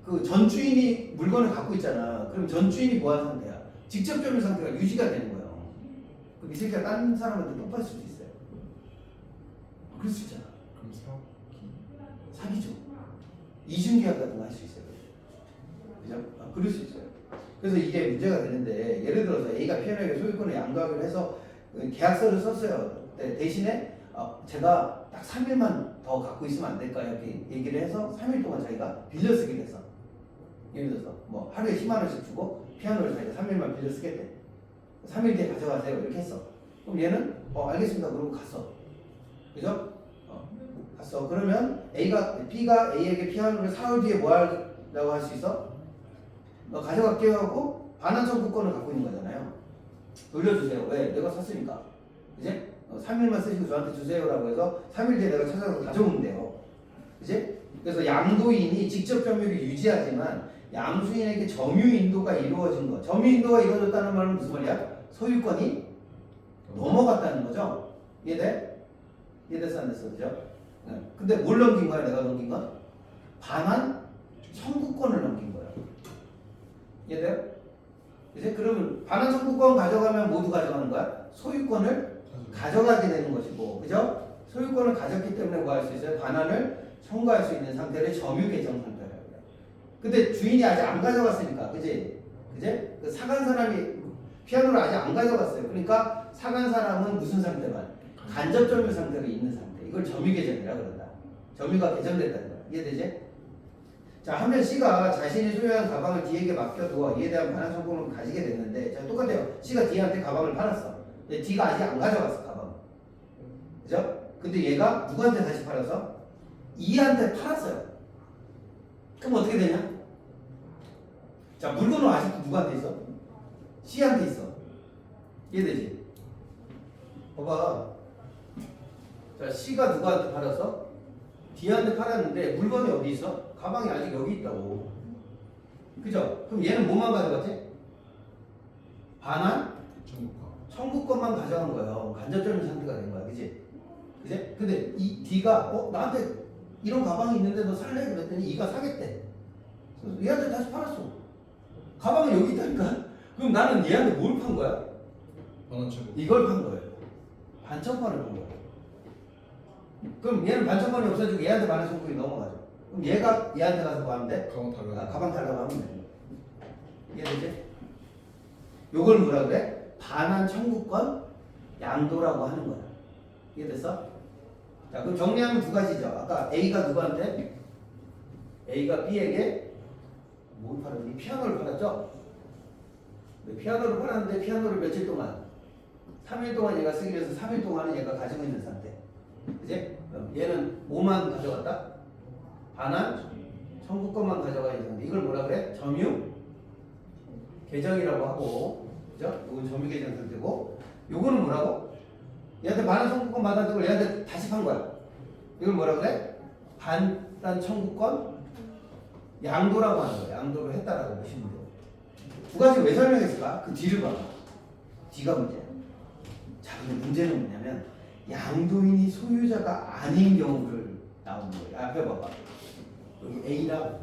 그 전 주인이 물건을 갖고 있잖아. 그럼 전 주인이 뭐하는 상태야? 직접 점유 상태가 유지가 되는 거예요. 그럼 이 새끼가 다른 사람한테 또 팔 수도 있어요. 그럴 수 있잖아. 그럼 사기죠. 이중계약 같은 거 할 수 있어요. 그죠? 그럴 수 있어요. 그래서 이게 문제가 되는데 예를 들어서 A가 P&L에게 소유권을 양도하기로 해서 계약서를 썼어요. 대신에 제가 딱 3일만 더 갖고 있으면 안 될까요? 이렇게 얘기를 해서 3일 동안 자기가 빌려 쓰기로 했어. 예를 들어서 뭐 하루에 10만 원씩 주고 피아노를 자기가 3일만 빌려 쓰겠대. 3일 뒤에 가져가세요. 이렇게 했어. 그럼 얘는 알겠습니다. 그러고 갔어. 그죠? 갔어. 그러면 B가 A에게 피아노를 4월 뒤에 뭐 하려고 할 수 있어? 가져갈게요 하고 반환 청구권을 갖고 있는 거잖아요. 돌려주세요. 왜? 내가 샀으니까. 이제 3일만 쓰시고 저한테 주세요라고 해서 3일 뒤에 내가 찾아가서 가져오면 돼요. 그지? 그래서 양도인이 직접 점유를 유지하지만 양수인에게 점유인도가 이루어진 거. 점유인도가 이루어졌다는 말은 무슨 말이야? 소유권이 넘어갔다는 거죠. 이해돼? 이해됐어 안 됐어? 그죠? 네. 근데 뭘 넘긴 거야? 내가 넘긴 건? 반환 청구권을 넘긴 거야. 이해돼요? 이제 그러면 반환 청구권 가져가면 모두 가져가는 거야? 소유권을 가져가게 되는 것이고, 그죠? 소유권을 가졌기 때문에 뭐 할 수 있어요? 반환을 청구할 수 있는 상태를 점유 개정 상태라고 해요. 근데 주인이 아직 안 가져갔으니까, 그지? 그지? 그 사간 사람이 피아노를 아직 안 가져갔어요. 그러니까 사간 사람은 무슨 상태만? 간접 점유 상태로 있는 상태. 이걸 점유 개정이라 그런다. 점유가 개정됐다는 거야. 이해되지? 자, 한면 C가 자신이 소유한 가방을 D에게 맡겨두어 이에 대한 반환 청구권을 가지게 됐는데, 자, 똑같아요. C가 D한테 가방을 팔았어. 근데 D가 아직 안 가져갔어, 가방. 그죠? 근데 얘가 누구한테 다시 팔아서? E한테 팔았어요. 그럼 어떻게 되냐? 자, 물건은 아직도 누구한테 있어? C한테 있어. 이해되지? 봐봐. 자, C가 누구한테 팔았어? D한테 팔았는데 물건이 어디 있어? 가방이 아직 여기 있다고. 그죠? 그럼 얘는 뭐만 가져갔지? 반환? 청구권만 가져간 거예요. 간접점유 상태가 된 거야. 그지? 그지? 근데 이 D가 나한테 이런 가방이 있는데 너 살래? 그랬더니 E가 사겠대. 그래서 얘한테 다시 팔았어. 가방은 여기 있다니까? 그럼 나는 얘한테 뭘 판 거야? 이걸 판 거예요. 반청권을 판 거예요. 그럼 얘는 반청권이 없어지고 얘한테 반환 청구권이 넘어가죠. 그럼 얘가 얘한테 가서 뭐 하면 돼? 가방 달라고 하면 돼. 이해되지? 요걸 뭐라 그래? 반환 청구권 양도라고 하는 거야. 이해됐어? 자, 그럼 정리하면 두 가지죠. 아까 A가 누구한테? A가 B에게 뭘 팔았니? 피아노를 팔았죠? 네, 피아노를 팔았는데 피아노를 며칠 동안? 3일 동안 얘가 쓰기 위해서 3일 동안은 얘가 가지고 있는 상태. 그지? 얘는 뭐만 가져갔다? 반환 청구권만 가져가 있는 상태. 이걸 뭐라 그래? 점유 개정이라고 하고, 그죠? 이건 점유 개정 상태고, 요거는 뭐라고? 얘한테 반환 청구권 받았던 걸 얘한테 다시 판 거야. 이걸 뭐라 그래? 반환 청구권 양도라고 하는 거야. 양도를 했다라고 보시면 돼요. 두 가지 왜 설명했을까? 그 뒤를 봐. 뒤가 문제야. 자, 근데 문제는 뭐냐면 양도인이 소유자가 아닌 경우를 나오는 거예요. 앞에 봐봐. 여기 A랑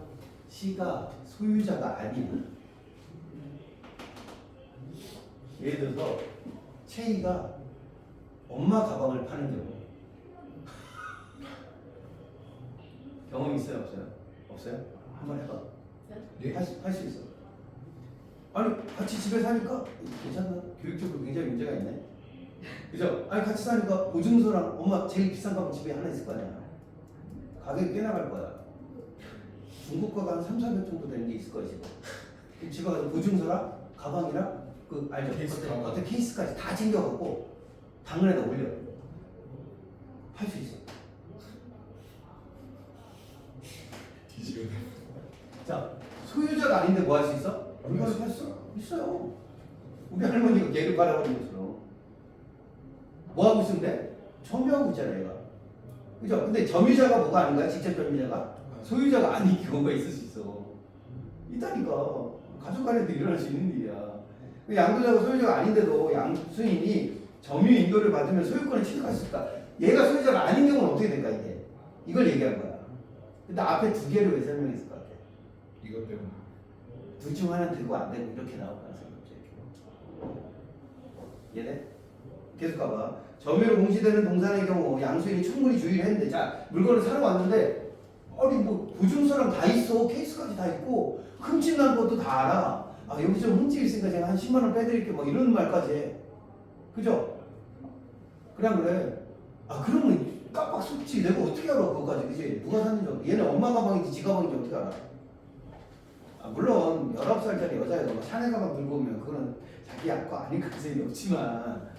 C가 소유자가 아니야. 예를 들어서 채이가 엄마 가방을 파는 경우. 경험 있어요? 없어요? 없어요? 한번 해봐. 예? 할 수 있어. 아니 같이 집에 사니까 괜찮나? 교육적으로 굉장히 문제가 있네. 그죠? 아니 같이 사니까 보증서랑 엄마 제일 비싼 가방 집에 하나 있을 거 아니야. 가격이 꽤 나갈 거야. 중국 거가 한 3,400 정도 되는 게 있을 거야 지금. 그럼 집에 가서 보증서랑 가방이랑 그 알죠? 어떤 케이스까지 다 챙겨갖고 당근에다 올려. 팔 수 있어. 뒤지겠네. 자, 소유자가 아닌데 뭐 할 수 있어? 물건을 팔 수 있어요. 우리 할머니가 개를 팔아버린 것처럼. 뭐 하고 있으면 돼? 점유하고 있잖아, 얘가. 그죠? 근데 점유자가 뭐가 아닌 거야? 직접 점유자가? 소유자가 아닌 경우가 있을 수 있어. 있다니까. 가족 간에도 일어날 수 있는 일이야. 양도자가 소유자가 아닌데도 양수인이 점유 인도를 받으면 소유권을 취득할 수 있다. 얘가 소유자가 아닌 경우는 어떻게 될까, 이게? 이걸 얘기한 거야. 근데 앞에 두 개를 왜 설명했을 것 같아? 이것 때문에. 둘 중 하나 되고 안 되고 이렇게 나올 가능성이 없죠. 이렇게. 얘네 계속 가봐. 점유로 공시되는 동산의 경우 양수인이 충분히 주의를 했는데, 자 물건을 사러 왔는데 아니 뭐 보증서랑 다 있어, 케이스까지 다 있고 흠집 난 것도 다 알아. 아 여기 좀 흠집 있으니까 제가 한 10만 원 빼드릴게 뭐 이런 말까지 해. 그죠? 그냥 그래. 아 그러면 깜빡 속지. 내가 어떻게 알아 그거까지. 그지? 누가 샀는지. 얘네 엄마 가방인지 지 가방인지 어떻게 알아. 아 물론 19살짜리 여자애가 막 샤넬 가방 들고 오면 그거는 자기 거 아니까 그게 없지만,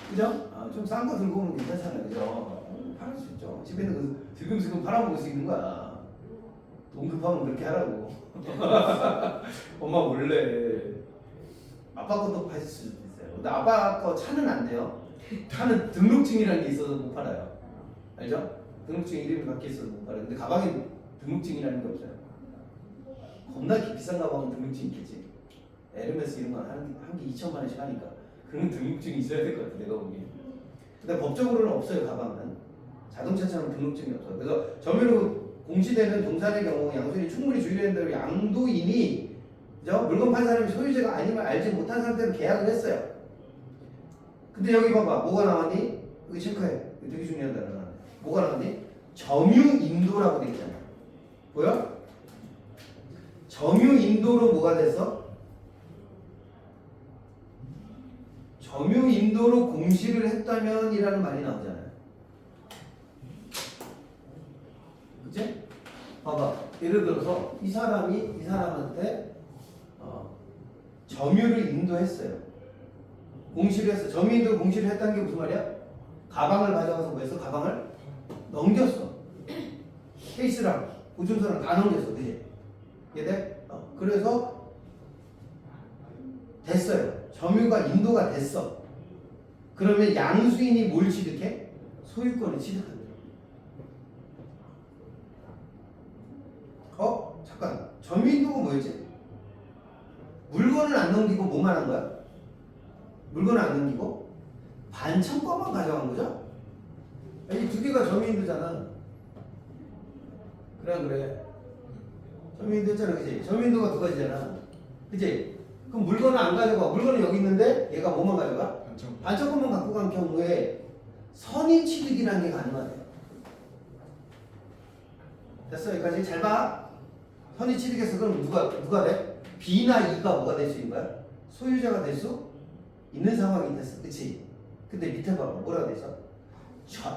그죠? 아, 좀 싼 거 들고 오면 괜찮잖아요. 그죠? 팔을 수 있죠. 집에 있는 거 슬금슬금 팔아먹을 수 있는 거야. 돈 급하면 그렇게 하라고. 엄마 몰래. 아빠 것도 팔 수도 있어요. 근데 아빠 거 차는 안 돼요. 차는 등록증이라는 게 있어서 못 팔아요. 알죠? 등록증 이름이 바뀌어 있어서 못 팔아요. 근데 가방에 등록증이라는 게 없어요. 겁나 비싼 가방은 등록증 있겠지. 에르메스 이런 건 한 개 2천만 원씩 하니까 그런 등록증이 있어야 될 것 같아 내가 보기엔. 근데 법적으로는 없어요. 가방은 자동차처럼 등록증이 없어요. 그래서 점유로 공시되는 동산의 경우 양수인이 충분히 주의를 했는 대로 양도인이, 그죠? 물건 판 사람이 소유자가 아님을 알지 못한 상태로 계약을 했어요. 근데 여기 봐봐. 뭐가 나왔니? 여기 체크해. 이거 되게 중요한 단어가 나왔네. 뭐가 나왔니? 점유인도라고 돼 있잖아. 보여? 점유인도로 뭐가 됐어? 점유인도로 공시를 했다면 이라는 말이 나오잖아요. 그치? 봐봐. 예를 들어서 이 사람이 이 사람한테 점유를 인도했어요. 공시를 했어. 점유인도 공시를 했다는 게 무슨 말이야? 가방을 가져가서 뭐 했어? 가방을 넘겼어. 케이스랑 보증서랑 다 넘겼어. 그치? 이해돼? 그래서 됐어요. 점유가 인도가 됐어. 그러면 양수인이 뭘 취득해? 소유권을 취득한다. 잠깐. 점유인도가 뭐였지? 물건을 안 넘기고 뭐만 한 거야? 물건을 안 넘기고 반청권만 가져간 거죠? 이 두 개가 점유인도잖아. 그래. 점유인도 했잖아, 그치? 점유인도가 두 가지잖아, 그치? 그럼 물건을 안 가져가. 물건은 여기 있는데 얘가 뭐만 가져가? 반청권만 갖고 간 경우에 선의 취득이라는 게 가능하대. 됐어? 여기까지 잘 봐. 선의 취득해서 그럼 누가 돼? B나 E가 뭐가 될 수 있는 거야? 소유자가 될 수 있는 상황이 됐어, 그치? 근데 밑에 봐봐. 뭐라고 돼 있어?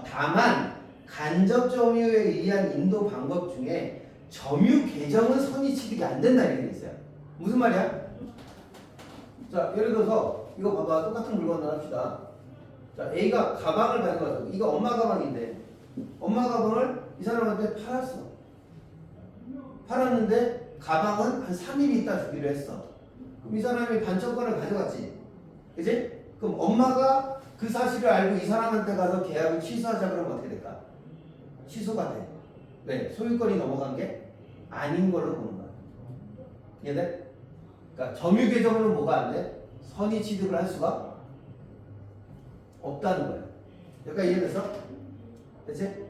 다만 간접 점유에 의한 인도 방법 중에 점유 계정은 선의 취득이 안 된다 이렇게 돼 있어요. 무슨 말이야? 자, 예를 들어서 이거 봐봐. 똑같은 물건을 합시다. 자, A가 가방을 가져가서 이거 엄마 가방인데 엄마 가방을 이 사람한테 팔았는데 가방은 한 3일 있다 주기로 했어. 그럼 이 사람이 반청권을 가져갔지, 그치? 그럼 엄마가 그 사실을 알고 이 사람한테 가서 계약을 취소하자 그러면 어떻게 될까? 취소가 돼. 왜? 소유권이 넘어간 게 아닌 걸로 보는 거야. 이해돼? 그러니까 점유 계정으로 뭐가 안 돼? 선의 취득을 할 수가 없다는 거야. 여기까지 이해됐어? 됐지?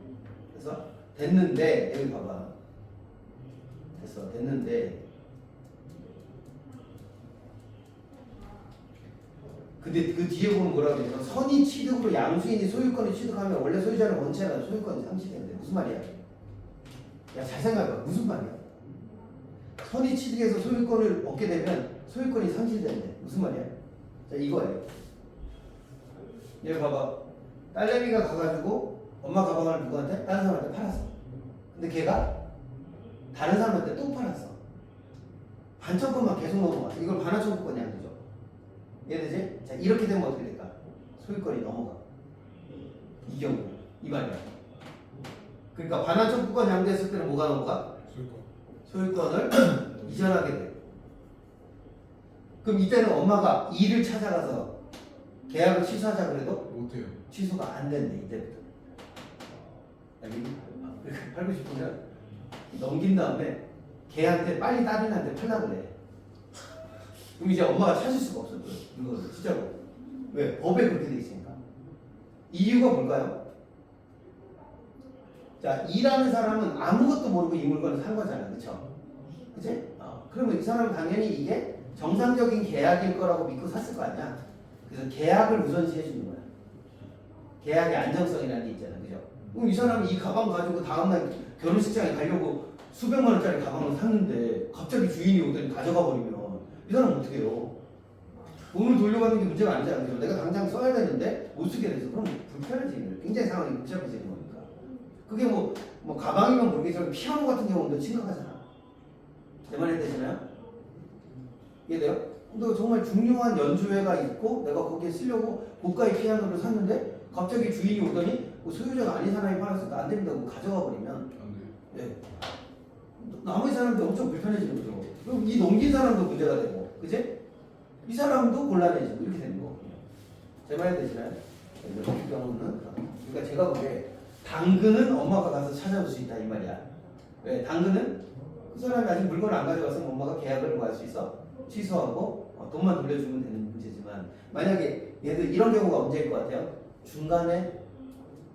그래서 됐는데 여기 봐봐. 됐어. 됐는데 근데 그 뒤에 보면 뭐라고 돼? 선의 취득으로 양수인이 소유권을 취득하면 원래 소유자는 원체나 소유권이 상실되는데 무슨 말이야? 야, 잘 생각해봐. 무슨 말이야? 선의 취득해서 소유권을 얻게 되면 소유권이 상실되는데 무슨 말이야? 자, 이거예요. 얘 봐봐. 딸내미가 가가지고 엄마 가방을 누구한테? 다른 사람한테 팔았어. 근데 걔가 다른 사람한테 또 팔았어. 반청권만 계속 넘어가. 이걸 반환청구권이 안 되죠. 이해되지? 자, 이렇게 되면 어떻게 될까? 소유권이 넘어가. 이 경우. 이 말이야. 그러니까 반환청구권이 안 됐을 때는 뭐가 넘어가? 소유권을 이전하게 돼. 그럼 이때는 엄마가 이를 찾아가서 계약을 취소하자 그래도 못해요. 취소가 안 된대. 이때부터. 그렇게 팔고 싶으면 넘긴 다음에 걔한테 빨리 딸이한테 팔라 그래. 그럼 이제 엄마가 찾을 수가 없어. 이거 진짜로. 왜? 법에 그렇게 돼 있으니까. 이유가 뭘까요? 자, 이라는 사람은 아무것도 모르고 이 물건을 산 거잖아, 그렇죠? 그치? 그러면 이 사람은 당연히 이게 정상적인 계약일 거라고 믿고 샀을 거 아니야. 그래서 계약을 우선시 해주는 거야. 계약의 안정성이라는 게 있잖아. 그죠? 그럼 이 사람이 이 가방 가지고 다음날 결혼식장에 가려고 수백만 원짜리 가방을 샀는데 갑자기 주인이 오더니 가져가 버리면 이 사람은 어떻게 해요? 돈을 돌려받는 게 문제가 아니잖아. 그죠? 내가 당장 써야 되는데 못 쓰게 돼서 그럼 불편해지는 거예요. 굉장히 상황이 복잡해지는 거니까. 그게 뭐 가방이면 모르겠지만 피아노 같은 경우는 더 심각하잖아. 제 말이 되시나요? 이해돼요? 근데 정말 중요한 연주회가 있고 내가 거기에 쓰려고 고가의 피아노를 샀는데 갑자기 주인이 오더니 소유자가 아닌 사람이 팔았으니까 안 됩니다고 가져가 버리면 안 돼요. 예. 나머지 사람도 엄청 불편해지는 거죠. 그럼 이 넘긴 사람도 문제가 되고, 그지? 이 사람도 곤란해지고 이렇게 되는 거. 제 말이 되시나요? 이런 경우는 그러니까 제가 보기에 당근은 엄마가 가서 찾아올 수 있다 이 말이야. 왜? 당근은 그 사람이 아직 물건을 안 가져왔으면 엄마가 계약을 뭐 할 수 있어? 취소하고 돈만 돌려주면 되는 문제지만 만약에 얘들 이런 경우가 언제일 것 같아요? 중간에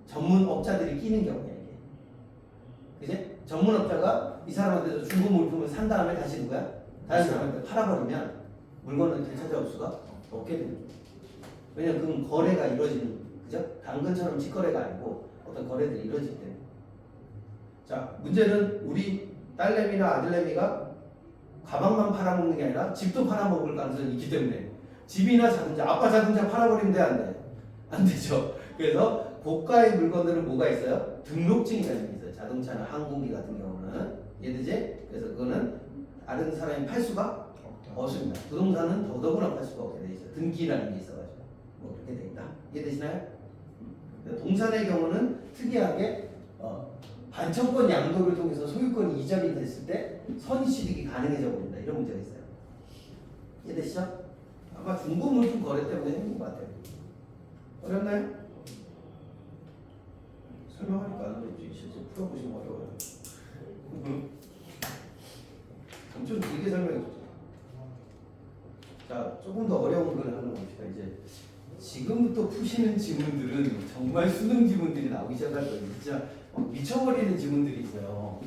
전문업자들이 끼는 경우야 이게. 그지? 전문업자가 이 사람한테서 중고 물품을 산 다음에 다시 누구야? 다른 사람한테 팔아버리면 물건을 되찾아올 수가 없게 되는 거예요. 왜냐면 그건 거래가 이루어지는, 그죠? 당근처럼 직거래가 아니고 어떤 거래들이 이루어지기 때문에. 자, 문제는 우리 딸내미나 아들내미가 가방만 팔아먹는 게 아니라 집도 팔아먹을 가능성이 있기 때문에 집이나 자동차, 아빠 자동차 팔아버리면 돼, 안 돼? 안 되죠. 그래서 고가의 물건들은 뭐가 있어요? 등록증이라는 게 있어요. 자동차나 항공기 같은 경우는. 이해되지? 그래서 그거는 다른 사람이 팔 수가 없습니다. 부동산은 더더구나 팔 수가 없게 돼 있어요. 등기라는 게 있어가지고 뭐 그렇게 돼 있다. 이해되시나요? 동산의 경우는 특이하게 반청권 양도를 통해서 소유권이 이전이 됐을 때 선취득이 가능해져 버린다. 이런 문제가 있어요. 이해되시죠? 아마 중고 물품 거래 때문에 생긴 것 같아요. 어렵나요? 설명하니까 안 어렵지. 실제 풀어보시면 어려워요. 엄청 길게 설명해 줬죠. 자, 조금 더 어려운 걸 하나 봅시다. 이제 지금부터 푸시는 지문들은 정말 수능 지문들이 나오기 시작할 거예요. 진짜 미쳐버리는 지문들이 있어요.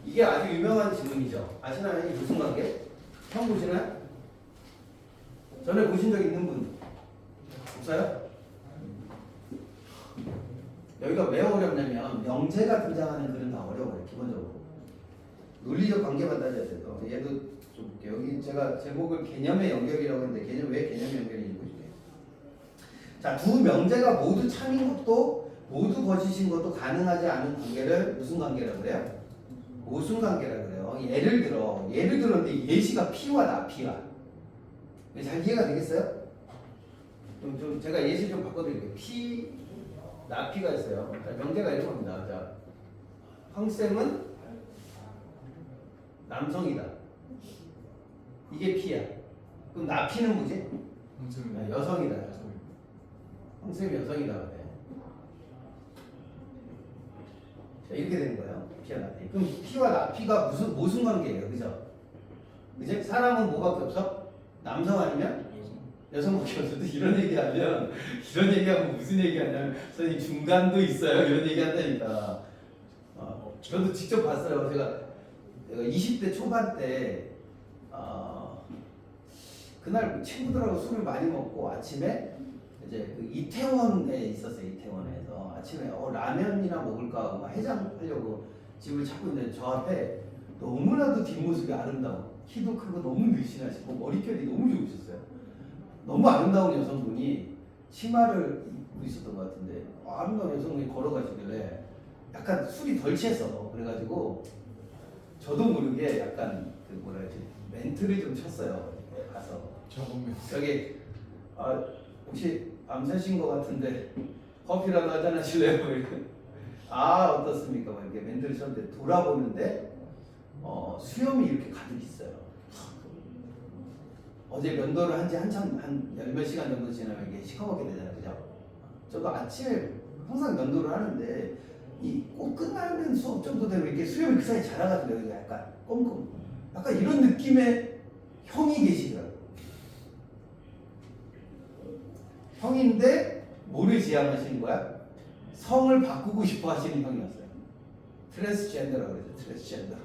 이게 아주 유명한 지문이죠. 아시나요? 이 무슨 관계? 처음 보시나요? 전에 보신 적 있는 분 없어요? 여기가 왜 어렵냐면 명제가 등장하는 글은 다 어려워요. 기본적으로 논리적 관계만 따져야 돼요. 얘도 좀 볼게요. 여기 제가 제목을 개념의 연결이라고 했는데 왜 개념의 연결인지 보실게요. 자, 두 명제가 모두 참인 것도 모두 거짓인 것도 가능하지 않은 관계를 무슨 관계라고 그래요? 모순 관계라고 그래요. 예를 들었는데 예시가 P와 나P야. 잘 이해가 되겠어요? 좀 제가 예시 좀 바꿔드릴게요. P, 나P가 있어요. 명제가 이런 겁니다. 자, 황쌤은 남성이다. 이게 P야. 그럼 나P는 뭐지? 여성이다. 황쌤이 여성이다. 자, 이렇게 되는 거예요. P와 나P. 그럼 P와 나P가 무슨 모순 관계예요, 그죠? 그죠? 사람은 뭐밖에 없어? 남성 아니면 여성밖에 없어도 이런 얘기하면 무슨 얘기하냐면 선생님 중간도 있어요. 이런 얘기한다니까. 저도 직접 봤어요. 제가 20대 초반 때 그날 친구들하고 술을 많이 먹고 아침에 이제 그 이태원에 있었어요. 이태원에서 아침에 라면이나 먹을까 하고 해장 하려고 집을 찾고 있는데 저 앞에 너무나도 뒷모습이 아름다워. 키도 크고 너무 늘씬하시고 머릿결이 너무 좋으셨어요. 너무 아름다운 여성분이 치마를 입고 있었던 것 같은데 아름다운 여성분이 걸어가시길래 약간 술이 덜 취했어. 그래가지고 저도 모르게 약간 그 뭐라 해야지 멘트를 좀 쳤어요. 가서 저기 혹시 밤새신 것 같은데 커피라도 한잔 하실래요? 어떻습니까? 이렇게 멘트를 쳤는데 돌아보는데 수염이 이렇게 가득 있어요. 어제 면도를 한 지 한참 한 열 몇 시간 정도 지나면 이게 시커멓게 되잖아요, 그죠? 저도 아침에 항상 면도를 하는데 이 꼭 끝나는 수업 정도 되면 이렇게 수염이 그 사이에 자라가지고 약간 꼼꼼, 약간 이런 느낌의 형이 계시더라고요. 형인데 뭐를 지향하시는 거야? 성을 바꾸고 싶어 하시는 형이었어요. 트랜스젠더라고 그러죠. 트랜스젠더.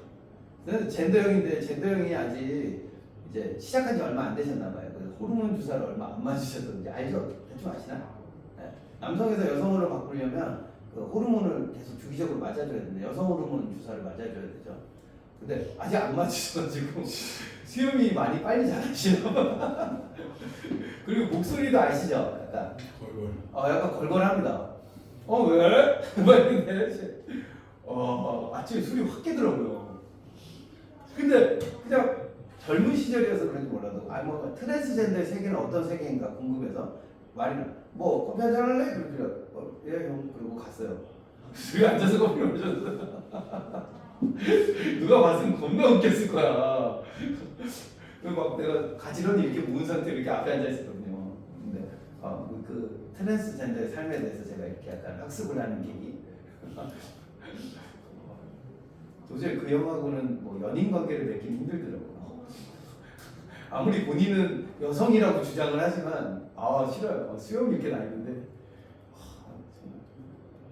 젠더형인데 젠더형이 아직 이제 시작한 지 얼마 안 되셨나 봐요. 그래서 호르몬 주사를 얼마 안 맞으셔서 이제 알죠? 대충 아시나? 네. 남성에서 여성으로 바꾸려면 그 호르몬을 계속 주기적으로 맞아줘야 되는데 여성 호르몬 주사를 맞아줘야 되죠. 근데 아직 안 맞으셔가지고 수염이 많이 빨리 자라시나 봐. 그리고 목소리도 아시죠? 약간 걸걸. 약간 걸걸합니다. 왜? 뭐 이런데 아침에 술이 확 깨더라고요. 근데 그냥 젊은 시절이어서 그런지 몰라도 뭐 트랜스젠더의 세계는 어떤 세계인가 궁금해서 말이나 뭐 커피 한잔 할래? 그러더니 예 형 그러고 갔어요. 둘이 앉아서 커피 마셨어. 누가 봤으면 겁나 웃겼을 거야. 그리고 막 내가 가지런히 이렇게 모은 상태로 이렇게 앞에 앉아 있었거든요. 근데 그 트랜스젠더의 삶에 대해서 제가 이렇게 약간 학습을 하는 계기. 도저히 그 형하고는 뭐 연인 관계를 맺긴 힘들더라고요. 아무리 본인은 여성이라고 주장을 하지만 싫어요. 수염이 이렇게 나 있는데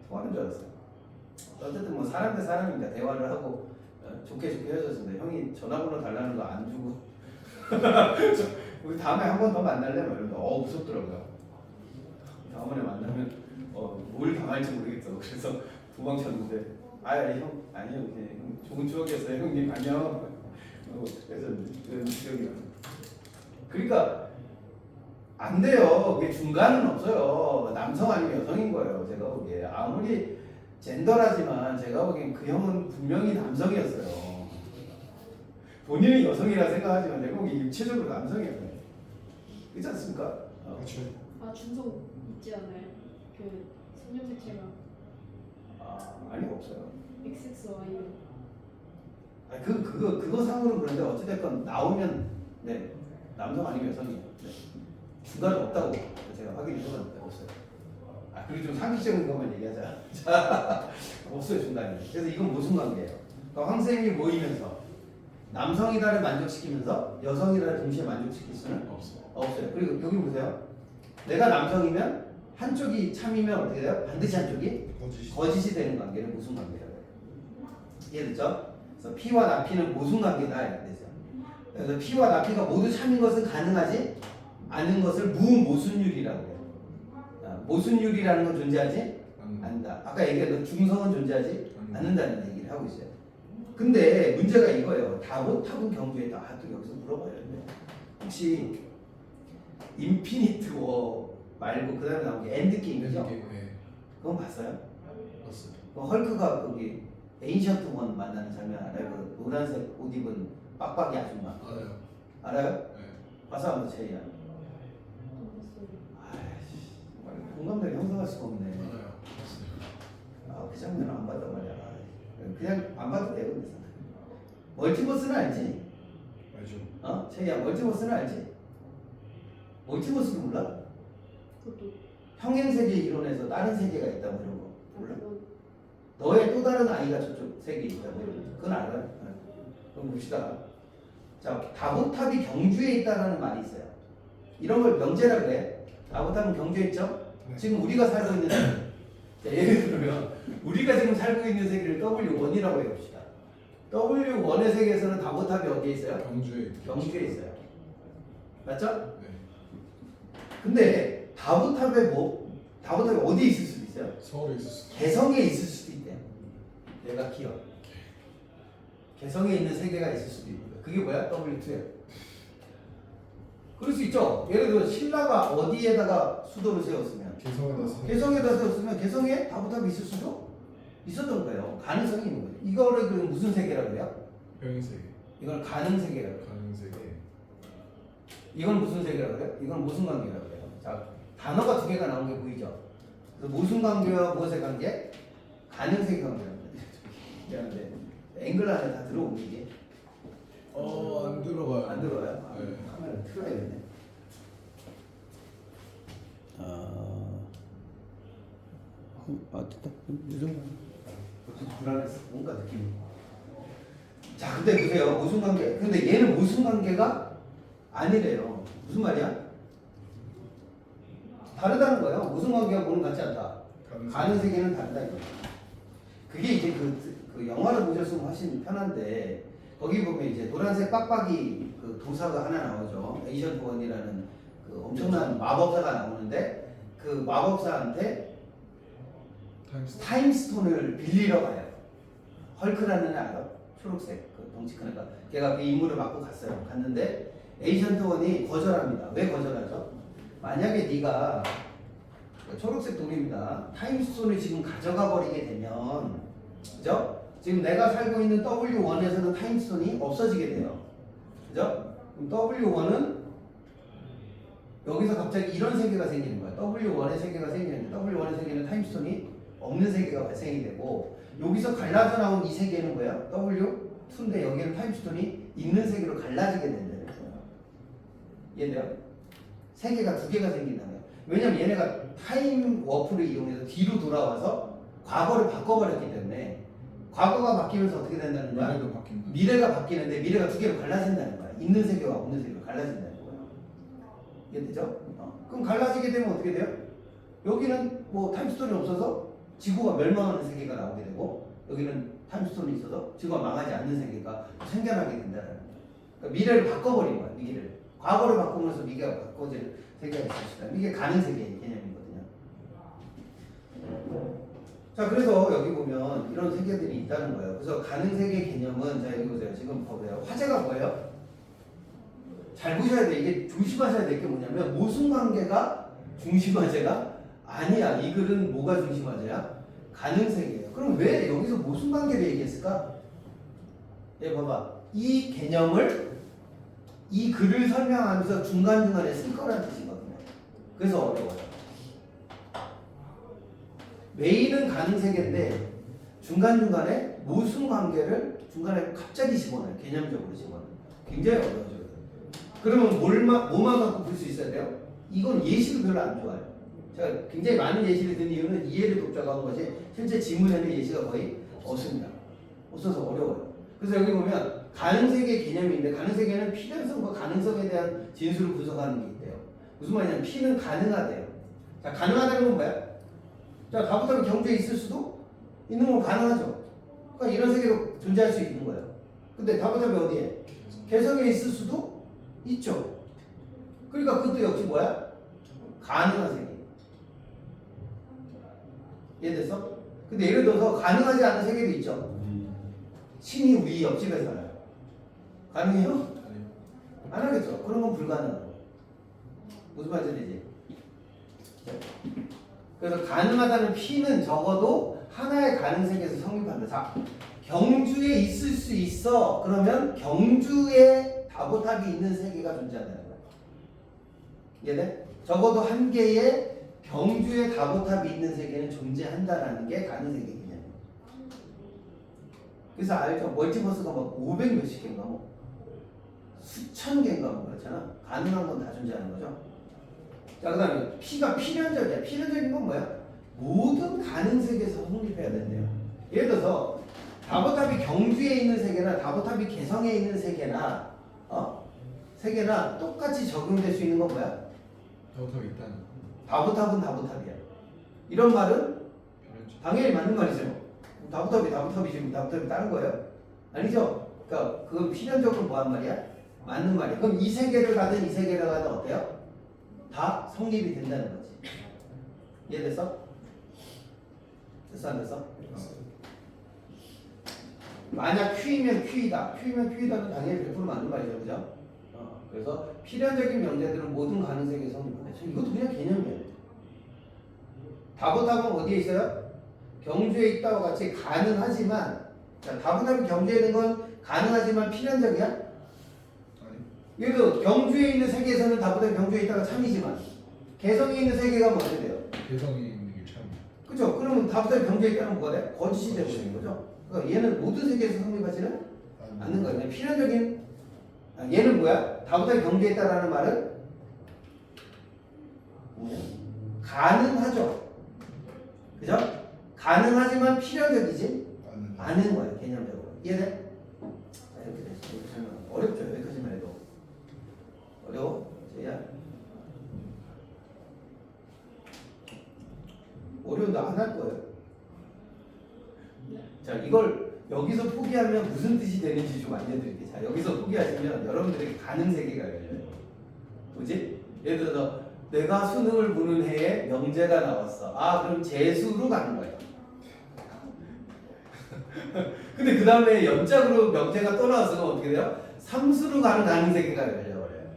통하는 줄 알았어요. 어쨌든 뭐 사람 대 사람이니까 대화를 하고 좋게 헤어졌는데 형이 전화번호 달라는 거 안 주고 우리 다음에 한 번 더 만날래? 막 이러면서 무섭더라고요. 다음번에 만나면 뭘 당할지 모르겠어. 그래서 도망쳤는데 형 아니요 그냥 좋은 추억이었어요 형님 안녕. 그래서 그런 기억이 나요. 그러니까 안 돼요. 그게 중간은 없어요. 남성 아니면 여성인 거예요. 제가 보기에 아무리 젠더라지만 제가 보기엔 그 형은 분명히 남성이었어요. 본인이 여성이라 생각하지만 내가 보기엔 육체적으로 남성이었어요. 그렇지 않습니까? 그렇죠. 준성 있지 않아요? 그 생년대체가 아니 없어요. XXY로. 그거 상으로 그런데 어찌됐건 나오면 네 남성 아니면 여성이에요. 네. 중간에 없다고 제가 확인을 해봤는데 없어요. 그리고 좀 상식적인 것만 얘기하자. 없어요 중간에. 그래서 이건 무슨 관계예요? 그러니까 황쌤이 모이면서 남성이다를 만족시키면서 여성이다를 동시에 만족시킬 수는 없어요. 그리고 여기 보세요. 내가 남성이면 한쪽이 참이면 어떻게 돼요? 반드시 한쪽이 거짓이 되는 관계는 무슨 관계예요? 이해됐죠? 그래서 P와 나P는 모순 관계다 이렇게 되죠. 그래서 P와 나P가 모두 참인 것은 가능하지 않은 것을 무모순율이라고 해요. 모순율이라는 건 존재하지 않는다. 아까 얘기했던 중성은 존재하지 않는다는 얘기를 하고 있어요. 근데 문제가 이거예요. 다보탑은 경주했다. 또 여기서 물어봐요. 혹시 인피니트 워 말고 그 다음에 나온 게 엔드게임이죠? 그건 봤어요? 봤어요. 헐크가 거기 에인션트 원 만나는 장면 알아요? 그 노란색 옷 입은 빡빡이 아줌마 알아요. 알아요? 네. 봐서 한번 제이야. 아이씨 공감대를 형성할 수가 없네. 알아요. 봤어요. 그 장면을 안 봤단 말이야. 그냥 안 봐도 되거든. 멀티버스는 알지? 알죠. 제이야 멀티버스는 알지? 멀티버스는 몰라? 그것도 평행세계 이론에서 다른 세계가 있다고 이런 거 몰라? 그건 너의 또 다른 아이가 저쪽 세계에 있다고 이런 거 그건 알아요? 그럼 봅시다. 자, 다보탑이 경주에 있다는 말이 있어요. 이런 걸 명제라 그래. 다보탑은 경주에 있죠? 네. 지금 우리가 살고 있는 세계. 자, 예를 들면 우리가 지금 살고 있는 세계를 W1이라고 해봅시다. W1의 세계에서는 다보탑이 어디에 있어요? 경주에 있어요. 맞죠? 네. 근데 다보탑이 어디에 있을 수도 있어요? 서울에 있을 수도. 개성에 있을 수도 있대. 내가 기억. 개성에 있는 세계가 있을 수도 있고요. 그게 뭐야? W2예요. 그럴 수 있죠. 예를 들어 신라가 어디에다가 수도를 세웠으면 개성에다 세웠으면 개성에 다보탑이 있을 수도 있었던 거예요. 가능성이 있는 거예요. 이거를 그럼 무슨 세계라고 그래요? 평행세계. 이걸 가능 세계라고 해요. 가능세계. 이건 무슨 세계라고 그래요? 이건 무슨 관계라고 그래요? 자, 단어가 두 개가 나온 게 보이죠? 그래서 무슨 관계와 무엇의 관계? 가능 세계 관계라고 해요. 미안한데 앵글 안에 다 들어오는 게 안 들어가요. 안 들어와요? 네. 카메라 틀어야겠네. 됐다. 이 정도. 불안했어. 뭔가 느낌이. 자, 근데 보세요. 무슨 관계? 근데 얘는 무슨 관계가 아니래요. 무슨 말이야? 다르다는 거예요. 무슨 관계가 뭐는 같지 않다. 가는 세계는 다르다 이거. 그게 이제 그 영화를 보셨으면 훨씬 편한데 거기 보면 이제 노란색 빡빡이 그 도사가 하나 나오죠. 에이션트 원이라는 그 엄청난 마법사가 나오는데 그 마법사한테 타임스톤을 빌리러 가요. 헐크라는 애 알아? 초록색 그 덩치 큰 애가 걔가 그 임무를 맡고 갔어요. 갔는데 에이션트 원이 거절합니다. 왜 거절하죠? 만약에 네가 초록색 돌입니다. 타임스톤을 지금 가져가 버리게 되면 그죠? 지금 내가 살고 있는 W1에서는 타임스톤이 없어지게 돼요. 그죠? 그럼 W1은 여기서 갑자기 이런 세계가 생기는 거야. W1의 세계가 생기는데 W1의 세계는 타임스톤이 없는 세계가 발생이 되고 여기서 갈라져 나온 이 세계는 뭐야? W2인데 여기는 타임스톤이 있는 세계로 갈라지게 된다는 거야. 이해돼요? 세계가 두 개가 생긴다는 거야. 왜냐면 얘네가 타임 워프를 이용해서 뒤로 돌아와서 과거를 바꿔버렸기 때문에 과거가 바뀌면서 어떻게 된다는 거야? 미래도 바뀐다. 미래가 바뀌는데 미래가 두 개로 갈라진다는 거야. 있는 세계와 없는 세계로 갈라진다는 거야. 이해되죠? 그럼 갈라지게 되면 어떻게 돼요? 여기는 뭐 타임스톤이 없어서 지구가 멸망하는 세계가 나오게 되고 여기는 타임스톤이 있어서 지구가 망하지 않는 세계가 생겨나게 된다는 거야. 그러니까 미래를 바꿔버린 거야. 미래를. 과거를 바꾸면서 미래가 바꿔질 세계가 있습니다. 이게 가는 세계의 개념이거든요. 자, 그래서 여기 보면 이런 세계들이 있다는 거예요. 그래서 가는 세계 개념은 자 여기 보세요. 지금 보세요. 화제가 뭐예요? 잘 보셔야 돼. 이게 조심하셔야 될 게 뭐냐면 모순관계가 중심화제가 아니야. 이 글은 뭐가 중심화제야? 가는 세계예요. 그럼 왜 여기서 모순관계를 얘기했을까? 예, 봐봐. 이 개념을 이 글을 설명하면서 중간중간에 쓸 거라는 뜻이거든요. 그래서 어려워요. 메인은 가는 세계인데 중간중간에 모순관계를 중간에 갑자기 집어넣어요. 개념적으로 집어넣어요. 굉장히 어려워요. 그러면 뭐만 갖고 풀 수 있어야 돼요? 이건 예시도 별로 안 좋아요. 제가 굉장히 많은 예시를 든 이유는 이해를 돕자고 한 것이 실제 지문에는 예시가 거의 없습니다. 없어서 어려워요. 그래서 여기 보면 가능 세계 개념인데 가능 세계는 필연성과 가능성에 대한 진술을 분석하는 게 있대요. 무슨 말이냐면 P는 가능하대요. 자, 가능하다는 건 뭐야? 자, 다부탑이 경주에 있을 수도 있는 건 가능하죠. 그러니까 이런 세계로 존재할 수 있는 거예요. 근데 다부탑이 어디에? 개성에 있을 수도 있죠. 그러니까 그것도 역시 뭐야? 가능한 세계. 이해됐어? 근데 예를 들어서 가능하지 않은 세계도 있죠. 신이 우리 옆집에 살아요. 가능해요? 안 하겠죠. 그런 건 불가능하고. 무슨 말인지 되지? 그래서 가능하다는 P는 적어도 하나의 가능 세계에서 성립한다. 자, 경주에 있을 수 있어. 그러면 경주에 다보탑이 있는 세계가 존재한다는 거야. 이해돼? 적어도 한 개의 경주에 다보탑이 있는 세계는 존재한다라는 게 가능 세계 개념이야. 그래서 알죠? 멀티버스가 막 500 몇십 개인가 뭐 수천 개인가 뭐 그렇잖아. 가능한 건 다 존재하는 거죠. 자, 그 다음에 P가 필연적이야. 필연적인 건 뭐야? 모든 가능 세계에서 성립해야 된대요. 예를 들어서 다보탑이 경주에 있는 세계나 다보탑이 개성에 있는 세계나 세계나 똑같이 적용될 수 있는 건 뭐야? 다부탑이 있다는 거. 다보탑은 다보탑이야. 이런 말은 당연히 맞는 말이죠. 다부탑이 지금 다부탑이 다른 거예요? 아니죠? 그러니까 그건 필연적으로 뭐한 말이야? 맞는 말이야. 그럼 이 세계를 가든 이 세계를 가든 어때요? 다 성립이 된다는 거지. 이해됐어? 됐어 안 됐어? 만약 Q이면 Q이다. Q이면 Q이다는 당연히 100% 맞는 말이죠. 그죠? 그래서 필연적인 명제들은 모든 가능 세계에 성립한다. 이것도 그냥 개념이에요. 다보탑은 어디에 있어요? 경주에 있다고 같이 가능하지만, 자, 다보탑이 경주에 있는 건 가능하지만 필연적이야? 아니. 예를 들어 경주에 있는 세계에서는 다보탑이 경주에 있다가 참이지만 개성에 있는 세계가 뭐 어떻게 돼요? 개성이 있는 게 참. 그죠? 그러면 다보탑이 경주에 있다는 뭐가 돼? 거짓이 되는 거죠. 그러니까 얘는 모든 세계에서 성립하지는 않는 거예요. 필연적인 얘는 뭐야? 다보탑이 경주에 있다라는 말은 뭐야? 가능하죠. 그죠? 가능하지만 필연적이지 않은 거예요. 개념적으로. 이해돼? 자, 이렇게 됐어. 이렇게 설명. 어렵죠? 여기까지만 해도. 어려워? 제야. 어려운데 안 할 거예요. 자, 여기서 포기하면 무슨 뜻이 되는지 좀 알려드릴게요. 자, 여기서 포기하시면 여러분들에게 가는 세계가 열려요. 뭐지? 예를 들어서 내가 수능을 보는 해에 명제가 나왔어. 아, 그럼 재수로 가는 거예요. 근데 그 다음에 연짝으로 명제가 또 나왔으면 어떻게 돼요? 삼수로 가는 가는 세계가 열려버려요.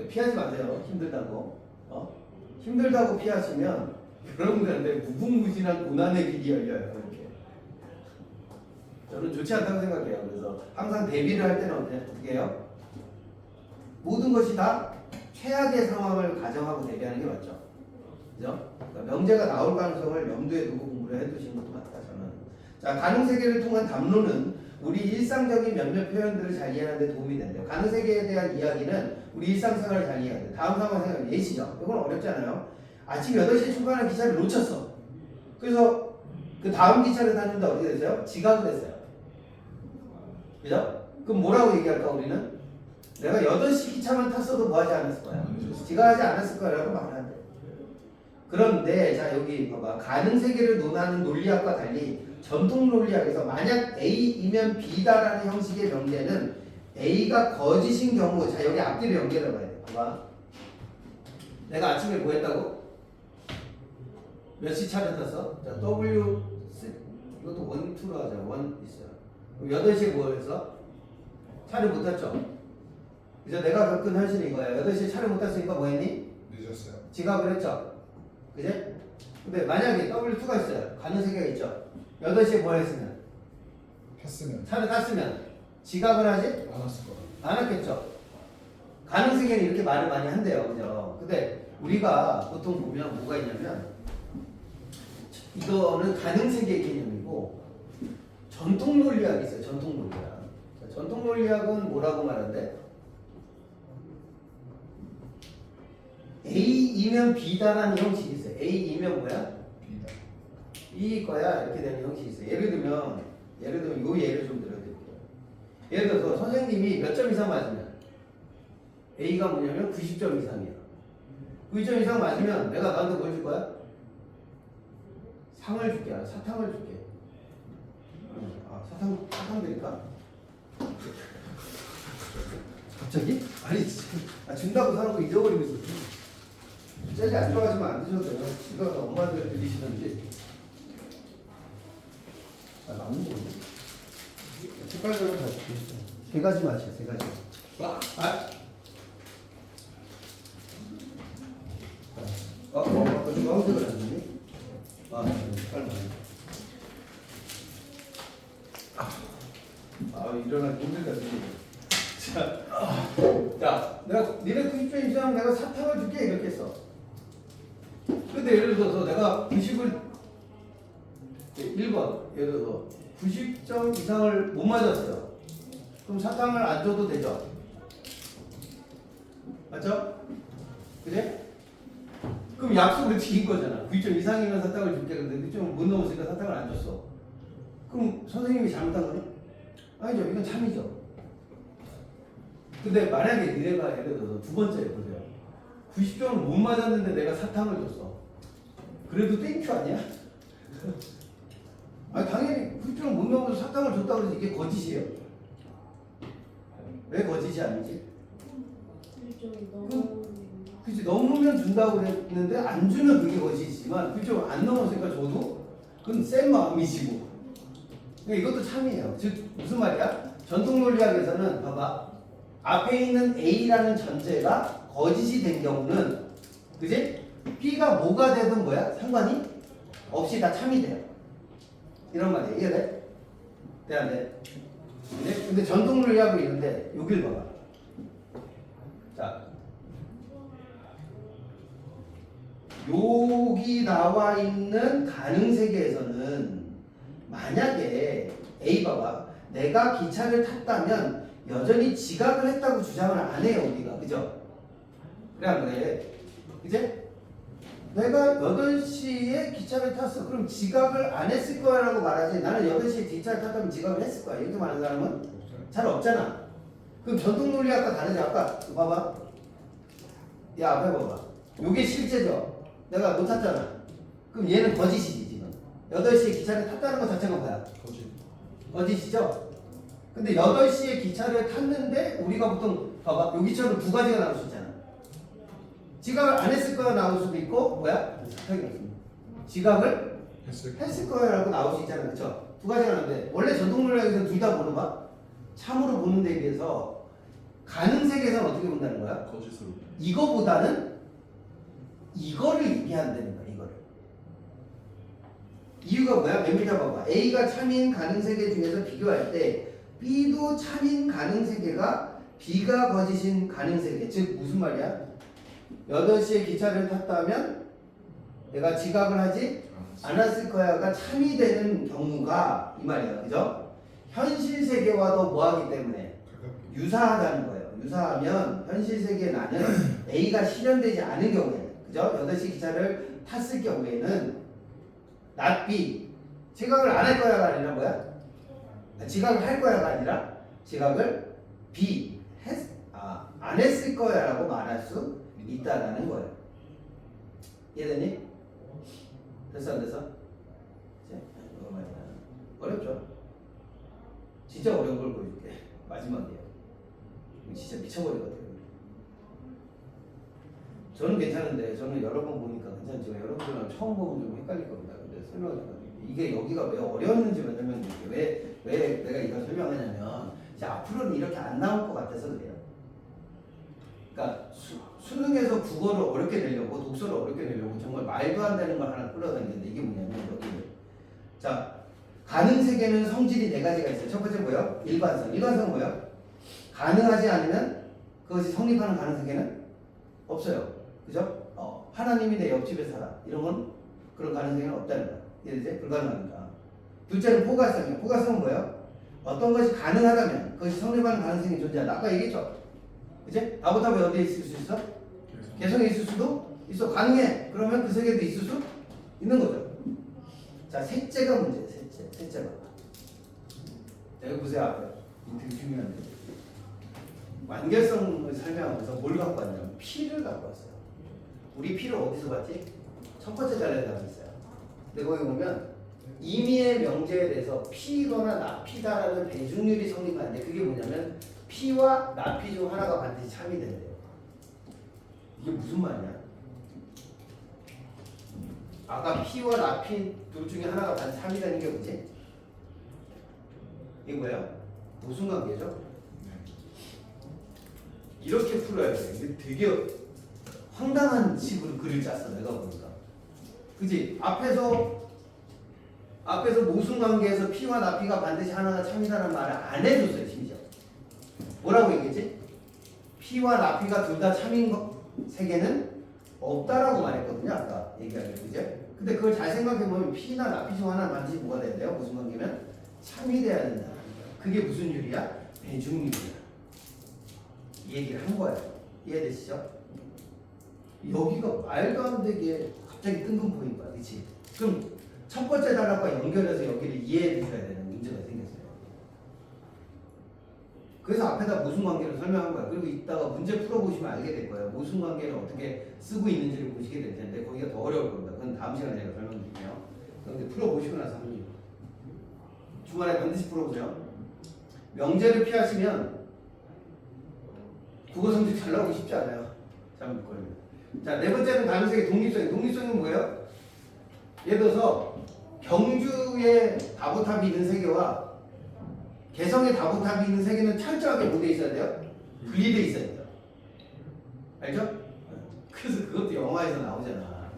피하지 마세요. 힘들다고. 힘들다고 피하시면 여러분들한테 무궁무진한 고난의 길이 열려요. 이렇게. 저는 좋지 않다고 생각해요. 그래서 항상 대비를 할 때는 어떻게 해요? 모든 것이 다 최악의 상황을 가정하고 대비하는 게 맞죠. 그죠? 그러니까 명제가 나올 가능성을 염두에 두고 공부를 해두시는 것도 맞다, 저는. 자, 가능 세계를 통한 담론은 우리 일상적인 몇몇 표현들을 잘 이해하는 데 도움이 된대요. 가능 세계에 대한 이야기는 우리 일상생활을 잘 이해해야 돼. 다음 상황 생각해. 예시죠. 이건 어렵지 않아요. 아침 8시에 출발하는 기차를 놓쳤어. 그래서 그 다음 기차를 탔는데 어떻게 됐어요? 지각을 했어요. 그죠? 그럼 뭐라고 얘기할까, 우리는? 내가 8시 기차만 탔어도 뭐 하지 않았을 거야? 지각하지 않았을 거라고 말하는데. 그런데, 자, 여기 봐봐. 가능 세계를 논하는 논리학과 달리 전통 논리학에서 만약 A이면 B다라는 형식의 명제는 A가 거짓인 경우, 자, 여기 앞뒤를 연결해 봐야 돼. 봐봐. 내가 아침에 뭐 했다고? 몇 시 차를 탔어? 자, W, 이것도 1, 2로 하자. 1 있어요. 그럼 8시에 뭐 했어? 차를 못 탔죠? 그래서 내가 겪은 현실이 이거야. 8시에 차를 못 탔으니까 뭐 했니? 늦었어요. 지각을 했죠? 그지? 근데 만약에 W2가 있어요. 가는 세계가 있죠? 8시에 뭐 했으면? 탔으면 차를 탔으면 지각을 하지? 안 왔을 거라. 안 했겠죠? 가능 세계는 이렇게 말을 많이 한대요. 그죠? 근데 우리가 보통 보면 뭐가 있냐면 이거는 가능 세계 개념이고 전통 논리학이 있어요. 전통 논리학. 자, 전통 논리학은 뭐라고 말하는데? A이면 B다라는 형식이 있어요. A이면 뭐야? B다. B일 거야. 이렇게 되는 형식이 있어요. 예를 들면 요 예를 좀 들어드릴게요. 예를 들어서 선생님이 몇 점 이상 맞으면 A가 뭐냐면 90점 이상이야. 90점 이상 맞으면 내가 너한테 뭘 줄 거야? 상을 줄게. 사탕을 줄게. 사탕 드릴까? 갑자기? 아니, 준다고 사놓고 잊어버리고 있었어. 젤리 안 좋아하시면 안 드셔도 돼요. 이거 엄마들 드리시던지. 남는 거네. 색깔별로 다 줄게. 세 가지 맛이야, 세 가지. 주황색을 안 주니? 색깔 많이. 일어나기 힘들다, 자, 내가 니네 90점 이상 내가 사탕을 줄게 이렇게 했어. 근데 예를 들어서 내가 90을 1번 예를 들어서 90점 이상을 못 맞았어요. 그럼 사탕을 안 줘도 되죠? 맞죠? 그래? 그럼 약속을 지킨 거잖아. 90점 이상이면 사탕을 줄게. 근데 90점을 못 넘었으니까 사탕을 안 줬어. 그럼 선생님이 잘못한 거니? 아니죠. 이건 참이죠. 근데 만약에 니네가 예를 들어서 두 번째 보세요. 90점을 못 맞았는데 내가 사탕을 줬어. 그래도 땡큐 아니야? 아니 당연히 90점을 못 넘어서 사탕을 줬다고 해서 이게 거짓이에요. 왜 거짓이 아니지? 일종의 너무 그치, 넘으면 준다고 그랬는데 안 주면 그게 거짓이지만 90점을 안 넘었으니까 줘도 그건 센 마음이시고. 그러니까 이것도 참이에요. 즉 무슨 말이야? 전통 논리학에서는 봐봐. 앞에 있는 A라는 전제가 거짓이 된 경우는 그지? B가 뭐가 되든 뭐야? 상관이 없이 다 참이 돼요. 이런 말이에요. 이해돼? 돼? 안 돼? 네? 근데 전통 논리학이 있는데 여길 봐봐. 자, 여기 나와 있는 가능 세계에서는 만약에 A 봐봐. 내가 기차를 탔다면 여전히 지각을 했다고 주장을 안 해요, 우리가. 그죠? 그래, 안 그래? 그제? 내가 8시에 기차를 탔어. 그럼 지각을 안 했을 거야 라고 말하지. 나는 8시에 기차를 탔다면 지각을 했을 거야. 이렇게 말하는 사람은 잘 없잖아. 그럼 전통 논리학과 다르지. 아까 봐봐. 야, 앞에 봐봐. 요게 실제죠. 내가 못 탔잖아. 그럼 얘는 거짓이지, 지금. 8시에 기차를 탔다는 것 자체가 뭐야? 거짓. 거짓이죠? 근데 8시에 기차를 탔는데 우리가 보통 봐봐 여기처럼 두 가지가 나올 수 있잖아. 지각을 안 했을 거야 나올 수도 있고 뭐야? 지각을 했을 거야라고 나올 수 있잖아. 그쵸? 두 가지가 나오는데 원래 전통문학에서는 둘 다 뭐로 봐? 참으로 보는 데 비해서 가능세계에서는 어떻게 본다는 거야? 거짓으로. 이거보다는 이거를 얘기한다는 거야. 이거를. 이유가 뭐야? 맨 밑에 봐봐. A가 참인 가능세계 중에서 비교할 때 B도 참인 가능세계가 B가 거짓인 가능세계. 즉 무슨 말이야? 8시에 기차를 탔다면 내가 지각을 하지 않았을 거야가 참이 되는 경우가 이 말이야. 그죠? 현실 세계와도 뭐하기 때문에 유사하다는 거예요. 유사하면 현실 세계에 나는 A가 실현되지 않은 경우에 그죠? 8시 기차를 탔을 경우에는 not B 지각을 안 할 거야가 아니라 뭐야? 지각을 할 거야가 아니라 지각을 B 안 했을 거야라고 말할 수 있다라는 거예요. 이해되니? 됐어 안 됐어? 어렵죠? 진짜 어려운 걸 보여줄게. 마지막이에요. 진짜 미쳐버리거든요. 저는 괜찮은데 저는 여러 번 보니까 괜찮지만 여러분들은 처음 보면 좀 헷갈릴 겁니다. 근데 설명을 해가지고 이게 여기가 왜 어려웠는지만 설명드릴게요. 왜 내가 이걸 설명하냐면 이제 앞으로는 이렇게 안 나올 것 같아서 그래요. 그러니까 수능에서 국어를 어렵게 내려고 독서를 어렵게 내려고 정말 말도 안 되는 걸 하나 끌어다니는데 이게 뭐냐면 여기 자 가능세계는 성질이 네 가지가 있어요. 첫 번째 뭐예요? 일관성. 일관성은 뭐예요? 가능하지 않으면 그것이 성립하는 가능세계는 없어요. 그죠? 하나님이 내 옆집에 살아. 이런 건 그런 가능성이 없다는 거야. 이제 불가능하니까. 둘째는 포괄성이에요. 포괄성은 뭐예요? 어떤 것이 가능하다면 그것이 성립하는 가능성이 존재한다. 아까 얘기했죠? 그치? 나보다 왜 어디에 있을 수 있어? 개성에 있을 수도 있어. 가능해. 그러면 그 세계도 있을 수 있는 거죠. 자, 셋째가 문제예요. 셋째 봐봐. 자, 여기 보세요. 앞에. 이거 되게 중요한데. 완결성을 설명하면서 뭘 갖고 왔냐면 P를 갖고 왔어요. 우리 P를 어디서 봤지? 첫 번째 자료에 나와 있어요. 근데 거기 보면 임의의 명제에 대해서 P거나 나피다라는 배중률이 성립하는데 그게 뭐냐면 P와 나피 중 하나가 반드시 참이 된대요. 이게 무슨 말이야? 아까 P와 나피 둘 중에 하나가 반드시 참이 되는 게 뭐지? 이게 뭐예요? 무슨 관계죠? 이렇게 풀어야 돼. 이게 되게 황당한 식으로 글을 짰어. 내가 보니까. 그지? 앞에서 모순 관계에서 P와 나피가 반드시 하나가 참이다라는 말을 안 해줬어요. 심지어. 뭐라고 얘기했지? P와 나피가 둘 다 참인 세계는 없다라고 말했거든요. 아까 얘기하기로. 그죠? 근데 그걸 잘 생각해보면 P나 나피 중 하나는 반드시 뭐가 돼야 돼요? 모순 관계면 참이 돼야 된다. 그게 무슨 율이야? 배중률이야. 이 얘기를 한 거예요. 이해되시죠? 여기가 말도 안 되게 갑자기 뜬금포인 거야. 그치? 그럼 첫 번째 단락과 연결해서 여기를 이해해 주셔야 되는 문제가 생겼어요. 그래서 앞에다 모순 관계를 설명한 거야. 그리고 이따가 문제 풀어보시면 알게 될 거예요. 모순 관계를 어떻게 쓰고 있는지를 보시게 될 텐데 거기가 더 어려울 겁니다. 그건 다음 시간에 제가 설명드릴게요. 그런데 풀어보시고 나서 한번 주말에 반드시 풀어보세요. 명제를 피하시면 국어 성적 잘 나오기 쉽지 않아요. 잘못 걸리면. 자, 네 번째는 가능성의 독립성. 독립성은 뭐예요? 예를 들어서 경주에 다보탑이 있는 세계와 개성에 다보탑이 있는 세계는 철저하게 뭐돼 있어야 돼요? 분리돼 있어야 돼요. 알죠? 그래서 그것도 영화에서 나오잖아.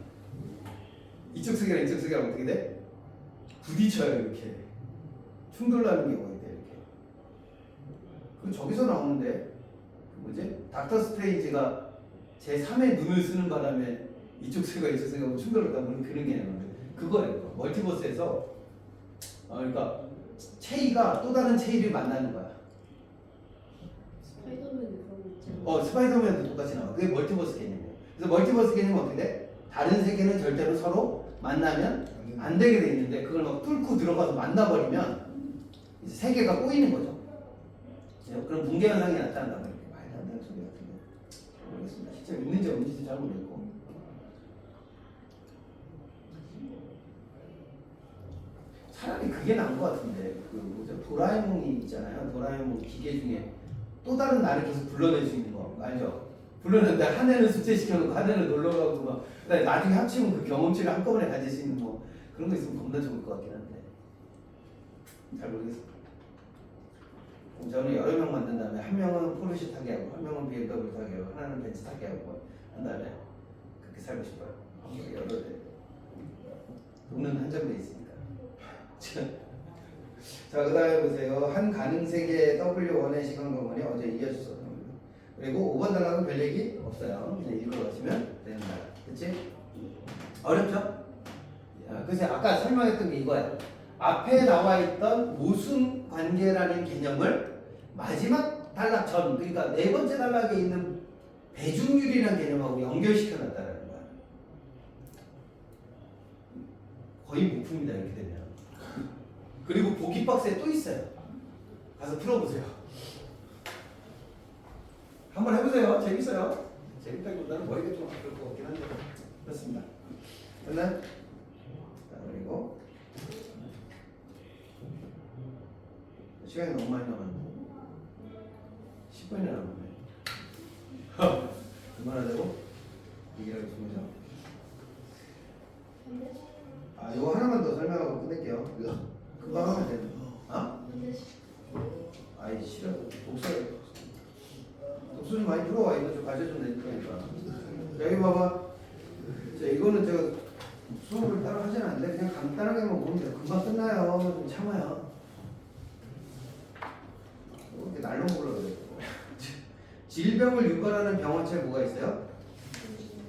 이쪽 세계랑 이쪽 세계랑 어떻게 돼? 부딪혀요 이렇게. 충돌나는 경우가 있대 이렇게. 그 저기서 나오는데 뭐지? 닥터 스트레인지가 제3의 눈을 쓰는 바람에 이쪽 세계가 이쪽 세계가 충돌을 하다 그런 개념인데 그거예요. 멀티버스에서 그러니까 체이가 또 다른 체이를 만나는 거야. 스파이더맨 그런 거 있잖아. 스파이더맨도 똑같이 나와. 그게 멀티버스 개념이에요. 그래서 멀티버스 개념은 어떻게 돼? 다른 세계는 절대로 서로 만나면 안 되게 돼 있는데 그걸 막 뚫고 들어가서 만나버리면 이제 세계가 꼬이는 거죠. 그런 붕괴 현상이 나타난다고 해요. 말도 안 되는 소리 같은데 모르겠습니다. 실제로 있는지 없는지 잘 모르겠고 차라리 그게 나은 것 같은데 그 뭐죠? 도라에몽이 있잖아요. 도라에몽 기계 중에 또 다른 나를 계속 불러낼 수 있는 거 알죠? 불러내는데 한 애는 숙제시켜놓고 한 애는 놀러가고 막 그다음에 나중에 합치면 그 경험치를 한꺼번에 가질 수 있는 뭐 그런 거 있으면 겁나 좋을 것 같긴 한데 잘 모르겠어요. 그럼 저는 여러 명 만든 다음에 한 명은 포르쉐 타게 하고 한 명은 BMW 타게 하고 하나는 벤츠 타게 하고 한 다음에 그렇게 살고 싶어요. 여러 대 돈은 한정돼 있으니까. 자, 그 다음에 보세요. 한 가능세계 W1의 시간 공간이 어제 이어졌었던 겁니다. 그리고 5번 단락은 별 얘기 없어요. 그냥 읽어가시면 됩니다. 그치? 어렵죠? 그래서 아까 설명했던 게 이거야. 앞에 나와 있던 모순 관계라는 개념을 마지막 단락 전, 그러니까 네 번째 단락에 있는 배중률이라는 개념하고 연결시켜 놨다는 거야. 거의 목품이다, 이렇게 되면. 그리고 보기 박스에 또 있어요. 가서 풀어보세요. 한번 해보세요. 재밌어요. 재밌다기보다는 머리가 좀 아플 것 같긴 한데 그렇습니다. 끝난? 자, 그리고 시간이 너무 많이 남았네. 10분이나 남았네. 그만하자고? 얘기하고 싶은 거죠? 아, 이거 하나만 더 설명하고 끝낼게요. 이거 금방 하면 되는 거. 어? 아이 싫어. 독서 좀 많이 풀어와. 이거 좀 가져좀 낼 거니까. 여기 봐봐. 자, 이거는 제가 수업을 따로 하진 않는데 그냥 간단하게만 보면 돼요. 금방 끝나요. 좀 참아요. 이렇게 날로 불러도 질병을 유발하는 병원체 뭐가 있어요?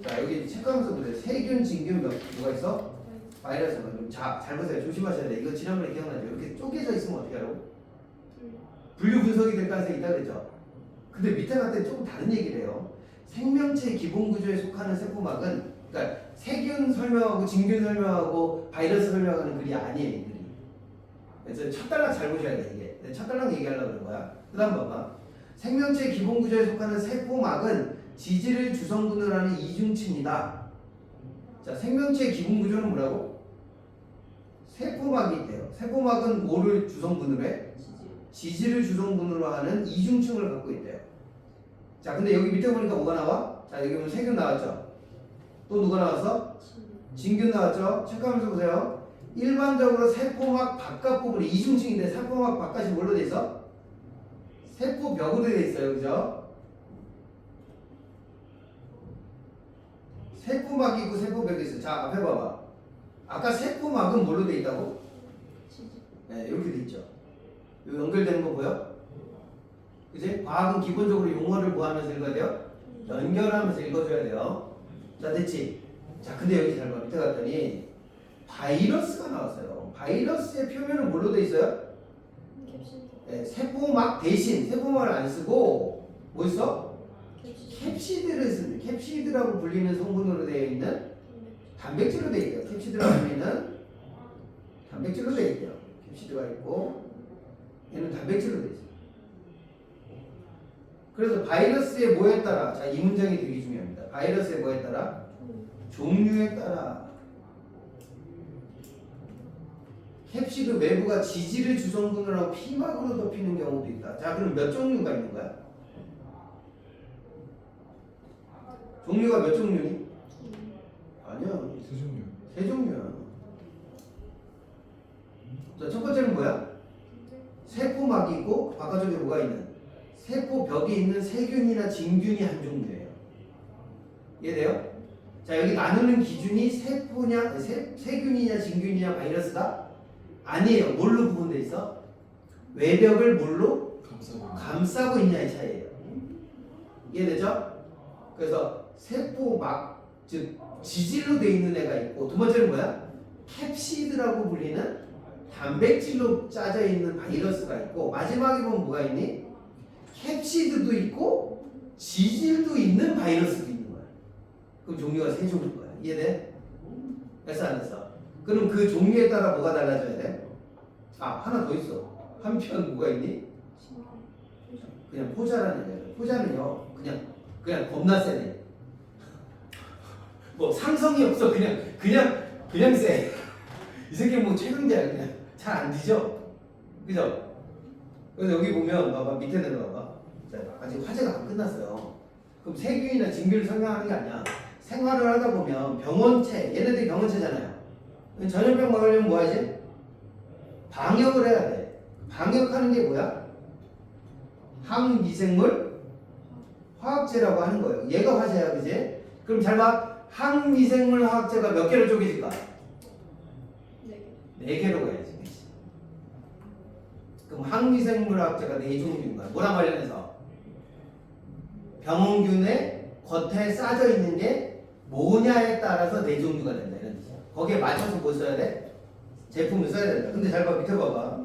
자, 여기 체크하면서 보세요. 세균, 진균 뭐가 있어? 바이러스가. 잘 보세요. 조심하셔야 돼. 이거 지난번에 기억나죠? 이렇게 쪼개져 있으면 어떻게 하라고? 분류 분석이 될 가능성이 있다 그랬죠? 근데 밑에 갔더니 조금 다른 얘기를 해요. 생명체 기본 구조에 속하는 세포막은, 그러니까 세균 설명하고 진균 설명하고 바이러스 설명하는 글이 아니에요, 이 글이. 그래서 첫 단락 잘 보셔야 돼, 이게. 첫 단락 얘기하려고 그런 거야. 그 다음 봐봐. 생명체 기본 구조에 속하는 세포막은 지질을 주성분을 하는 이중층이다. 자, 생명체의 기본 구조는 뭐라고? 세포막이 있대요. 세포막은 뭐를 주성분으로 해? 지질을 주성분으로 하는 이중층을 갖고 있대요. 자, 근데 여기 밑에 보니까 뭐가 나와? 자, 여기 보면 세균 나왔죠? 또 누가 나왔어? 진균 나왔죠? 체크하면서 보세요. 일반적으로 세포막 바깥 부분이 이중층인데 세포막 바깥이 뭘로 돼 있어? 세포벽으로 돼 있어요. 그죠? 세포막이 있고 세포벽이 있어. 자, 앞에 봐봐. 아까 세포막은 뭘로 돼 있다고? 네, 이렇게 돼 있죠. 여기 연결되는 거 보여? 그치? 과학은 기본적으로 용어를 뭐 하면서 읽어야 돼요? 연결하면서 읽어줘야 돼요. 자, 됐지? 자, 근데 여기 잘 봐. 밑에 갔더니 바이러스가 나왔어요. 바이러스의 표면은 뭘로 돼 있어요? 네, 세포막 대신 세포막을 안 쓰고 뭐 있어? 캡시드를 씁니다. 캡시드라고 불리는 성분으로 되어 있는 단백질로 되어 있대요. 캡시드라고 불리는 단백질로 되어 있대요. 캡시드가 있고 얘는 단백질로 되어 있어요. 그래서 바이러스의 뭐에 따라, 자, 이 문장이 되게 중요합니다. 바이러스의 뭐에 따라? 종류에 따라 캡시드 외부가 지질을 주성분으로 하고 피막으로 덮이는 경우도 있다. 자, 그럼 몇 종류가 있는 거야? 종류가 몇 종류니? 아니야. 세 종류. 세 종류야. 자, 첫 번째는 뭐야? 세포막이 있고 바깥쪽에 뭐가 있는? 세포벽이 있는 세균이나 진균이 한 종류예요. 이해돼요? 자, 여기 나누는 기준이 세포냐, 세균이냐, 진균이냐, 바이러스다? 아니에요. 뭘로 구분돼 있어? 외벽을 뭘로? 감싸고 있냐의 차이예요. 이해되죠? 그래서 세포막, 즉 지질로 돼 있는 애가 있고, 두 번째는 뭐야? 캡시드라고 불리는 단백질로 짜져 있는 바이러스가 있고, 마지막에 보면 뭐가 있니? 캡시드도 있고 지질도 있는 바이러스도 있는 거야. 그럼 종류가 세 종류인 거야. 이해돼? 됐어 안 됐어? 그럼 그 종류에 따라 뭐가 달라져야 돼? 아, 하나 더 있어. 한편 뭐가 있니? 그냥 포자라는 얘기예요. 포자는요, 그냥 겁나 세네. 뭐 상성이 없어. 그냥 세. 이 새끼 뭐 최강자야. 그냥 잘 안 뒤져. 그죠? 그래서 여기 보면 봐봐 밑에 내려가봐. 자, 아직 화제가 안 끝났어요. 그럼 세균이나 진균을 설명하는 게 아니야. 생활을 하다 보면 병원체, 얘네들이 병원체잖아요. 전염병 막으려면 뭐 하지? 방역을 해야 돼. 방역하는 게 뭐야? 항미생물 화학제라고 하는 거예요. 얘가 화제야, 그지? 그럼 잘 봐. 항미생물 화학제가 몇 개로 쪼개질까? 네. 4개로 가야지. 그치? 그럼 항미생물 화학제가 4종류인 거야. 뭐랑 관련해서? 병원균의 겉에 싸져 있는 게 뭐냐에 따라서 4종류가 된다. 이런 뜻이야. 거기에 맞춰서 뭐 써야 돼? 제품을 써야 된다. 근데 잘 봐. 밑에 봐봐.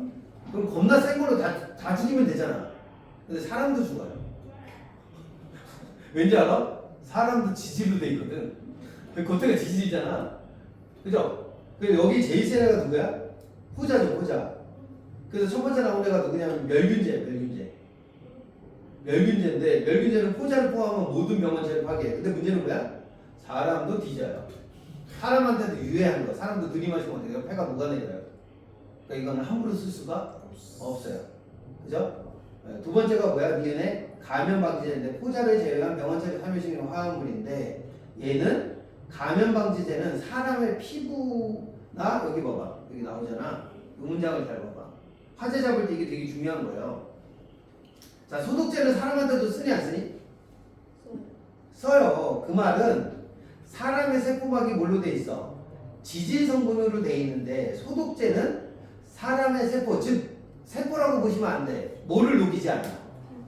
그럼 겁나 센 걸로 다 죽이면 되잖아. 근데 사람도 죽어요. 왠지 알아? 사람도 지질로 돼 있거든. 겉에가 지질이잖아. 그죠? 그래서 여기 제일 센 애가 누구야? 포자죠, 포자. 그래서 첫 번째 나온 애가 누구냐면 멸균제. 멸균제인데 멸균제는 포자를 포함한 모든 병원체를 파괴해. 근데 문제는 뭐야? 사람도 뒤져요. 사람한테도 유해한 거. 사람도 들이마시면 어떻게 해요? 폐가 녹아내려요. 그러니까 이거는 함부로 쓸 수가 없어요. 그죠? 두 번째가 뭐야? 니은의 감염방지제인데 포자를 제외한 병원체를 참여시키는 화학물인데 얘는 감염방지제는 사람의 피부나 여기 봐봐. 여기 나오잖아. 이 문장을 잘 봐봐. 화재 잡을 때 이게 되게 중요한 거예요. 자, 소독제는 사람한테도 쓰니 안 쓰니? 써요. 그 말은 사람의 세포막이 뭘로 돼 있어? 지질 성분으로 돼 있는데 소독제는 사람의 세포, 즉 세포라고 보시면 안 돼. 뭐를 녹이지 않아?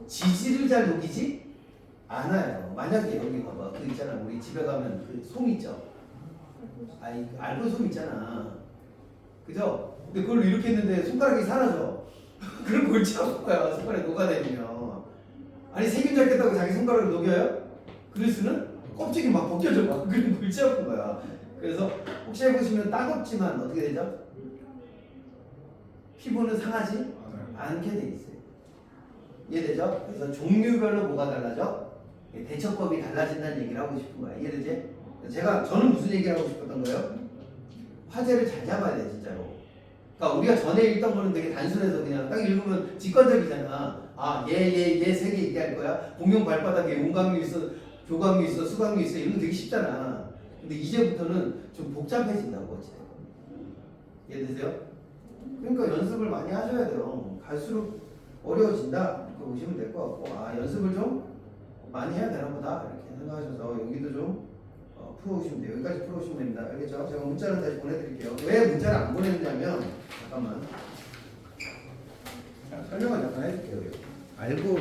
지질을 잘 녹이지 않아요. 만약에 여기 봐봐. 그 있잖아. 우리 집에 가면 그 솜 있죠? 아니, 알코올 솜 있잖아. 그죠? 근데 그걸 이렇게 했는데 손가락이 사라져. 그럼 골치 아픈 거야. 손가락에 녹아내리면. 아니, 세균 잡겠다고 자기 손가락을 녹여요? 그래서는 껍질이 막 벗겨져. 막. 그럼 골치 아픈 거야. 그래서 혹시 해보시면 따갑지만 어떻게 되죠? 피부는 상하지 않게 돼 있어요. 이해되죠? 그래서 종류별로 뭐가 달라져? 대처법이 달라진다는 얘기를 하고 싶은 거야. 이해되지? 저는 무슨 얘기를 하고 싶었던 거예요? 화제를 잘 잡아야 돼, 진짜로. 그러니까 우리가 전에 읽던 거는 되게 단순해서 그냥 딱 읽으면 직관적이잖아. 아, 얘 세 개 얘기할 거야. 공룡 발바닥에 용광류 있어, 교광류 있어, 수광류 있어. 이런 거 되게 쉽잖아. 근데 이제부터는 좀 복잡해진다고. 어찌됐건. 이해되세요? 그러니까 연습을 많이 하셔야 돼요. 갈수록 어려워진다. 그거 보시면 될 것 같고, 아, 연습을 좀 많이 해야 되나 보다. 이렇게 생각하셔서 여기도 좀 풀어오시면 돼요. 여기까지 풀어오시면 됩니다. 알겠죠? 제가 문자를 다시 보내드릴게요. 왜 문자를 안 보냈냐면, 잠깐만. 설명을 잠깐 해줄게요. 알고